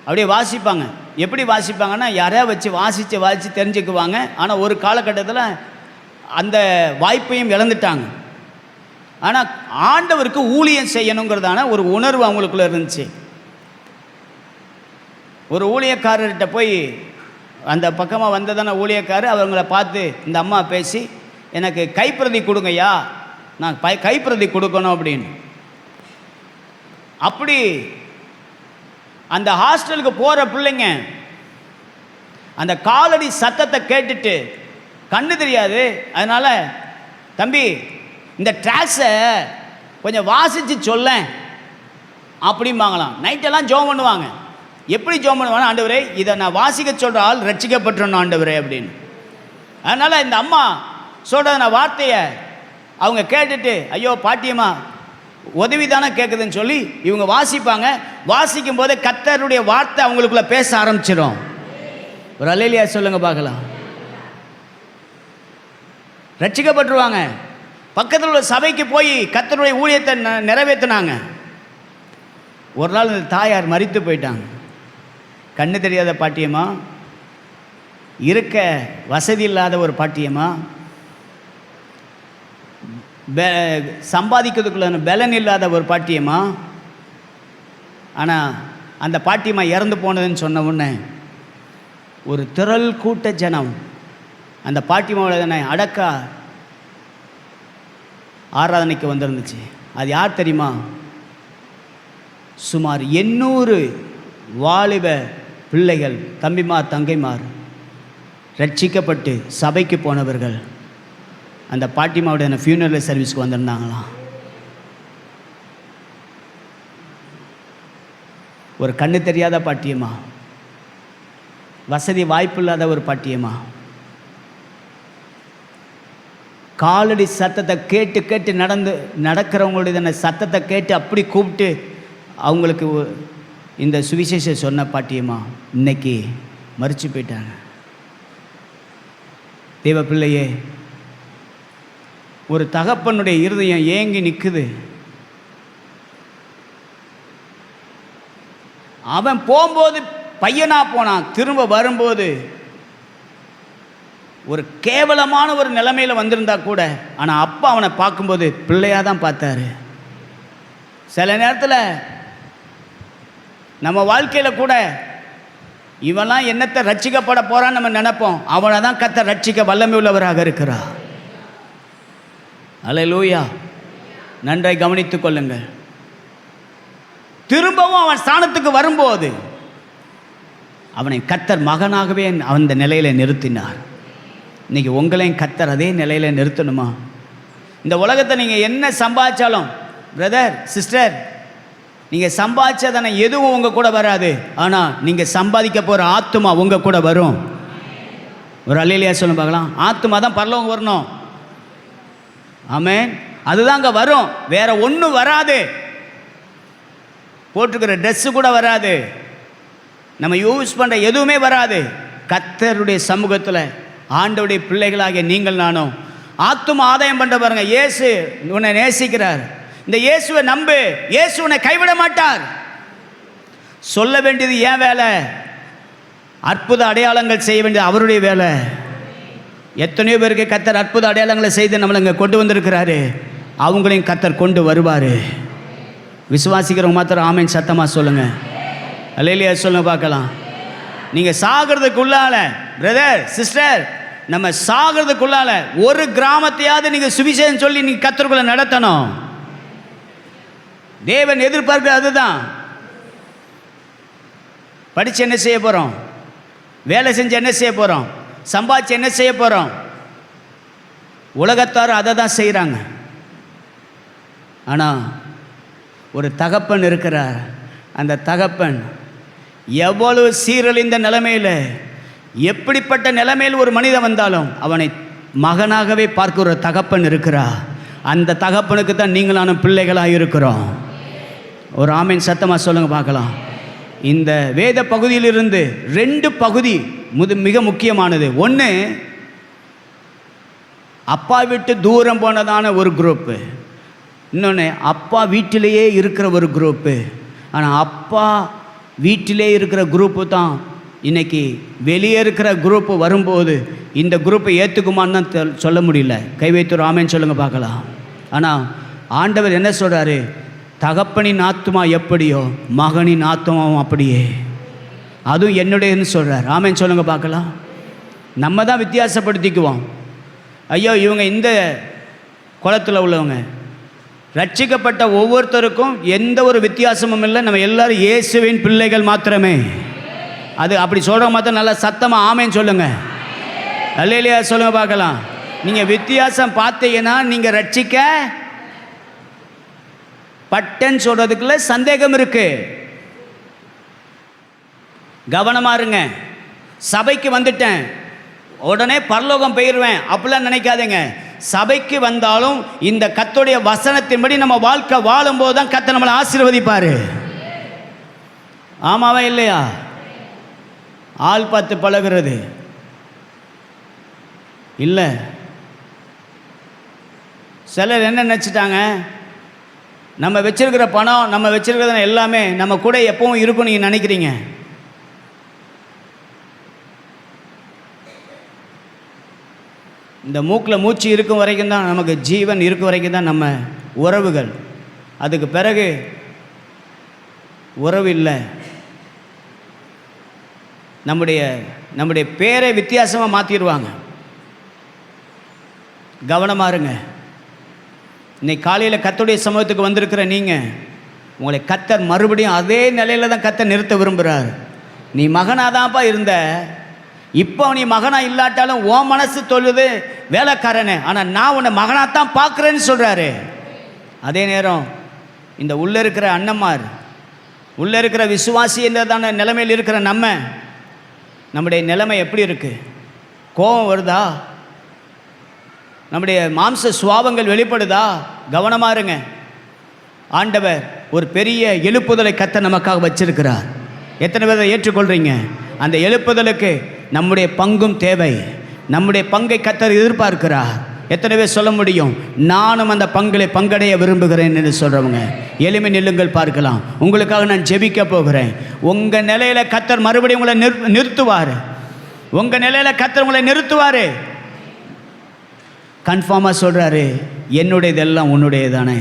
அப்படியே வாசிப்பாங்க. எப்படி வாசிப்பாங்கன்னா, யாரையா வச்சு வாசித்து தெரிஞ்சுக்குவாங்க. ஆனால் ஒரு காலகட்டத்தில் அந்த வாய்ப்பையும் இழந்துட்டாங்க. ஆனால் ஆண்டவருக்கு ஊழியம் செய்யணுங்கிறதான ஒரு உணர்வு அவங்களுக்குள்ளே இருந்துச்சு. ஒரு ஊழியக்காரர்கிட்ட போய், அந்த பக்கமாக வந்ததான ஊழியக்காரர் அவங்கள பார்த்து இந்த அம்மா பேசி, எனக்கு கைப்பிரதி கொடுங்கய்யா, நான் கைப்பிரதி கொடுக்கணும் அப்படின்னு. அப்படி அந்த ஹாஸ்டலுக்கு போகிற பிள்ளைங்க அந்த காலடி சத்தத்தை கேட்டுட்டு, கண்ணு தெரியாது, அதனால் தம்பி இந்த ட்ராக்ஸை கொஞ்சம் வாசித்து சொல்ல அப்படிம்பாங்களாம். நைட்டெல்லாம் ஜோம் பண்ணுவாங்க. எப்படி ஜோம் பண்ணுவாங்க? ஆண்டவரே, இதை நான் வாசிக்க சொல்கிற ஆள் ரட்சிக்கப்பட்டுறணும் ஆண்டவரே அப்படின்னு. அதனால் இந்த அம்மா சொல்கிற நான் வார்த்தையை அவங்க கேட்டுட்டு, ஐயோ பாட்டியம்மா உதவி தானே கேட்குதுன்னு சொல்லி இவங்க வாசிப்பாங்க. வாசிக்கும் போதே கர்த்தருடைய வார்த்தை அவங்களுக்குள்ள பேச ஆரம்பிச்சிடும். ஒரு அல்லேலூயா சொல்லுங்க பார்க்கலாம். ரட்சிக்கப்பட்டுருவாங்க. பக்கத்தில் உள்ள சபைக்கு போய் கர்த்தருடைய ஊழியத்தை நிறைவேற்றினாங்க. ஒரு நாள் இந்த தாயார் மரித்து போயிட்டாங்க. கண்ணு தெரியாத பாட்டியம்மா, இருக்க வசதி இல்லாத ஒரு பாட்டியம்மா, சம்பாதிக்கிறதுக்குள்ள பலன் இல்லாத ஒரு பாட்டியம்மா. ஆனால் அந்த பாட்டியம்மா இறந்து போனதுன்னு சொன்ன உடனே ஒரு திரள் கூட்ட ஜனம் அந்த பாட்டியம்மாவோட அடக்க ஆராதனைக்கு வந்திருந்துச்சு. அது யார் தெரியுமா? சுமார் 800 வாலிப பிள்ளைகள், தம்பிமார் தங்கைமார் ரட்சிக்கப்பட்டு சபைக்கு போனவர்கள் அந்த பாட்டிமாவோட ஃபியூனரல் சர்வீஸ்க்கு வந்திருந்தாங்களாம். ஒரு கண்ணு தெரியாத பாட்டியம்மா, வசதி வாய்ப்பு இல்லாத ஒரு பாட்டியம்மா, காலடி சத்தத்தை கேட்டு கேட்டு நடக்கிறவங்களுடைய சத்தத்தை கேட்டு அப்படி கூப்பிட்டு அவங்களுக்கு இந்த சுவிசேஷம் சொன்ன பாட்டியம்மா இன்னைக்கு மரிச்சு போயிட்டாங்க. தேவ பிள்ளையே, ஒரு தகப்பனுடைய இருதயம் ஏங்கி நிற்குது. அவன் போகும்போது பையனா போனான், திரும்ப வரும்போது ஒரு கேவலமான ஒரு நிலைமையில் வந்திருந்தா கூட, ஆனால் அப்பா அவனை பார்க்கும்போது பிள்ளையாக தான் பார்த்தாரு. சில நேரத்தில் நம்ம வாழ்க்கையில் கூட இவெல்லாம் என்னத்தை ரட்சிக்கப்பட போகிறான்னு நம்ம நினைப்போம். அவனை தான் கர்த்தர் ரட்சிக்க வல்லமை உள்ளவராக இருக்கிறார். அல்லேலூயா. நன்றாய் கவனித்துக் கொள்ளுங்கள். திரும்பவும் அவன் ஸ்தானத்துக்கு வரும்போது அவனை கர்த்தர் மகனாகவே அந்த நிலையில் நிறுத்தினார். இன்றைக்கி உங்களையும் கர்த்தர் அதே நிலையில் நிறுத்தணுமா? இந்த உலகத்தை நீங்கள் என்ன சம்பாதிச்சாலும் பிரதர் சிஸ்டர், நீங்கள் சம்பாதிச்சதானே எதுவும் உங்கள் கூட வராது. ஆனால் நீங்கள் சம்பாதிக்க போகிற ஆத்துமா உங்கள் கூட வரும். ஒரு அல்லேலூயா சொல்ல பார்க்கலாம். ஆத்துமா தான் பரலோகம் வரணும். ஆமென். அதுதான் அங்கே வரும், வேற ஒன்றும் வராது. போட்டுக்கிற ட்ரெஸ்ஸு கூட வராது, நம்ம யூஸ் பண்ணுற எதுவுமே வராது. கர்த்தருடைய சமூகத்தில் ஆண்டவருடைய பிள்ளைகளாகிய நீங்கள் நானும் ஆத்துமா ஆதாயம் பண்ண பாருங்க. இயேசு உன்னை நேசிக்கிறார். இந்த இயேசுவை நம்பு, இயேசு உன்னை கைவிட மாட்டார். சொல்ல வேண்டியது ஏன் வேலை, அற்புத அடையாளங்கள் செய்ய வேண்டியது அவருடைய வேலை. எத்தனையோ பேருக்கு கர்த்தர் அற்புத அடையாளங்களை செய்து நம்மளை இங்கே கொண்டு வந்திருக்கிறாரு. அவங்களையும் கர்த்தர் கொண்டு வருவார். விசுவாசிக்கிறவங்க மாத்திரம் ஆமேன் சத்தமாக சொல்லுங்கள். அல்லேலூயா சொல்லுங்க பார்க்கலாம். நீங்கள் சாகிறதுக்குள்ளால பிரதர் சிஸ்டர், நம்ம சாகிறதுக்குள்ளால ஒரு கிராமத்தையாவது நீங்கள் சுவிசேஷம் சொல்லி நீங்கள் கர்த்தருக்குள்ள நடத்தணும். தேவன் எதிர்பார்க்க அதுதான். படித்து என்ன செய்ய போகிறோம், வேலை செஞ்சு என்ன செய்ய போகிறோம், சம்பாதிச்சு என்ன செய்ய போகிறோம்? உலகத்தார் அதை தான் செய்கிறாங்க. ஆனால் ஒரு தகப்பன் இருக்கிறார். அந்த தகப்பன் எவ்வளவு சீரழிந்த நிலைமையில், எப்படிப்பட்ட நிலைமையில் ஒரு மனிதன் வந்தாலும் அவனை மகனாகவே பார்க்கிற ஒரு தகப்பன் இருக்கிறார். அந்த தகப்பனுக்கு தான் நீங்களான பிள்ளைகளாக இருக்கிறோம். ஒரு ஆமீன் சத்தமாக சொல்லுங்க பார்க்கலாம். இந்த வேத பகுதியிலிருந்து 2 பகுதி மிக முக்கியமானது. ஒன்று, அப்பா விட்டு தூரம் போனதான ஒரு குரூப்பு. இன்னொன்று, அப்பா வீட்டிலேயே இருக்கிற ஒரு குரூப்பு. ஆனால் அப்பா வீட்டிலே இருக்கிற குரூப்பு தான் இன்றைக்கி வெளியே இருக்கிற குரூப்பு வரும்போது இந்த குரூப்பை ஏற்றுக்குமான்னு தான் சொல்ல முடியல. கை வைத்து ஆமேன்னு சொல்லுங்க பார்க்கலாம். ஆனால் ஆண்டவர் என்ன சொல்கிறாரு, தகப்பனின் ஆத்துமா எப்படியோ மகனின் ஆத்துமாவும் அப்படியே, அதுவும் என்னுடையன்னு சொல்கிறார். ஆமேன்னு சொல்லுங்க பார்க்கலாம். நம்ம தான் வித்தியாசப்படுத்திக்குவோம். ஐயோ இவங்க இந்த குளத்தில் உள்ளவங்க, ரட்சிக்கப்பட்ட ஒவ்வொருத்தருக்கும் எந்த ஒரு வித்தியாசமும் இல்லை. நம்ம எல்லாரும் இயேசுவின் பிள்ளைகள் மாத்திரமே. அது அப்படி சொல்கிறவங்க மாத்திரம் நல்லா சத்தமாக ஆமேன்னு சொல்லுங்கள். அல்லேலூயா சொல்லுங்க பார்க்கலாம். நீங்கள் வித்தியாசம் பார்த்தீங்கன்னா நீங்கள் ரட்சிக்க பட்டன்னு சொல்கிறதுக்குள்ள சந்தேகம் இருக்கு. கவனமாக இருங்க. சபைக்கு வந்துட்டேன் உடனே பரலோகம் போயிடுவேன் அப்படிலாம் நினைக்காதீங்க. சபைக்கு வந்தாலும் இந்த கர்த்தருடைய வசனத்தின்படி நம்ம வாழ்க்கை வாழும்போது தான் கர்த்தர் நம்மளை ஆசீர்வதிப்பார். ஆமாவா இல்லையா? ஆள் பார்த்து பழகிறது இல்லை. சிலர் என்ன நினச்சிட்டாங்க, நம்ம வச்சிருக்கிற பணம், நம்ம வச்சிருக்கிறது எல்லாமே நம்ம கூட எப்பவும் இருக்கும் நீங்கள் நினைக்கிறீங்க. இந்த மூக்கில் மூச்சு இருக்கும் வரைக்கும் தான் நமக்கு ஜீவன் இருக்கும் வரைக்கும் தான் நம்ம உறவுகள். அதுக்கு பிறகு உறவு இல்லை. நம்முடைய பேரை வித்தியாசமாக மாற்றிடுவாங்க. கவனமாக இருங்க. இன்னைக்கு காலையில் கர்த்தருடைய சமூகத்துக்கு வந்திருக்கிற நீங்கள், உங்களை கர்த்தர் மறுபடியும் அதே நிலையில் தான் கர்த்தர் நிறுத்த விரும்புகிறார். நீ மகனாதான்ப்பா இருந்த, இப்போ நீ மகனாக இல்லாட்டாலும் உன் மனசு சொல்லுது வேலைக்காரனே, ஆனால் நான் உன்னை மகனாகத்தான் பார்க்குறேன்னு சொல்கிறாரு. அதே நேரம் இந்த உள்ளே இருக்கிற அண்ணன்மார், உள்ளே இருக்கிற விசுவாசி என்றதான நிலைமையில் இருக்கிற நம்முடைய நிலைமை எப்படி இருக்குது? கோபம் வருதா? நம்முடைய மாம்ச சுவாபங்கள் வெளிப்படுதா? கவனமாக இருங்க. ஆண்டவர் ஒரு பெரிய எழுப்புதலை கர்த்தர் நமக்காக வச்சிருக்கிறார். எத்தனை பேரை ஏற்றுக்கொள்கிறீங்க? அந்த எழுப்புதலுக்கு நம்முடைய பங்கும் தேவை. நம்முடைய பங்கை கர்த்தர் எதிர்பார்க்கிறார். எத்தனை பேர் சொல்ல முடியும், நானும் அந்த பங்களை பங்கடைய விரும்புகிறேன் என்று சொல்கிறவங்க எளிமை நில்லுங்கள் பார்க்கலாம். உங்களுக்காக நான் ஜெபிக்க போகிறேன். உங்கள் நிலையில் கர்த்தர் மறுபடியும் உங்களை நிறுத்துவார். உங்கள் நிலையில் கர்த்தர் உங்களை நிறுத்துவார். கன்ஃபார்மாக சொல்கிறாரு, என்னுடையதெல்லாம் உன்னுடையதானே,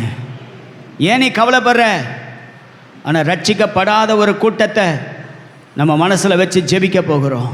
ஏன் நீ கவலைப்படுற? ஆனால் ரட்சிக்கப்படாத ஒரு கூட்டத்தை நம்ம மனசில் வச்சு ஜெபிக்க போகிறோம்.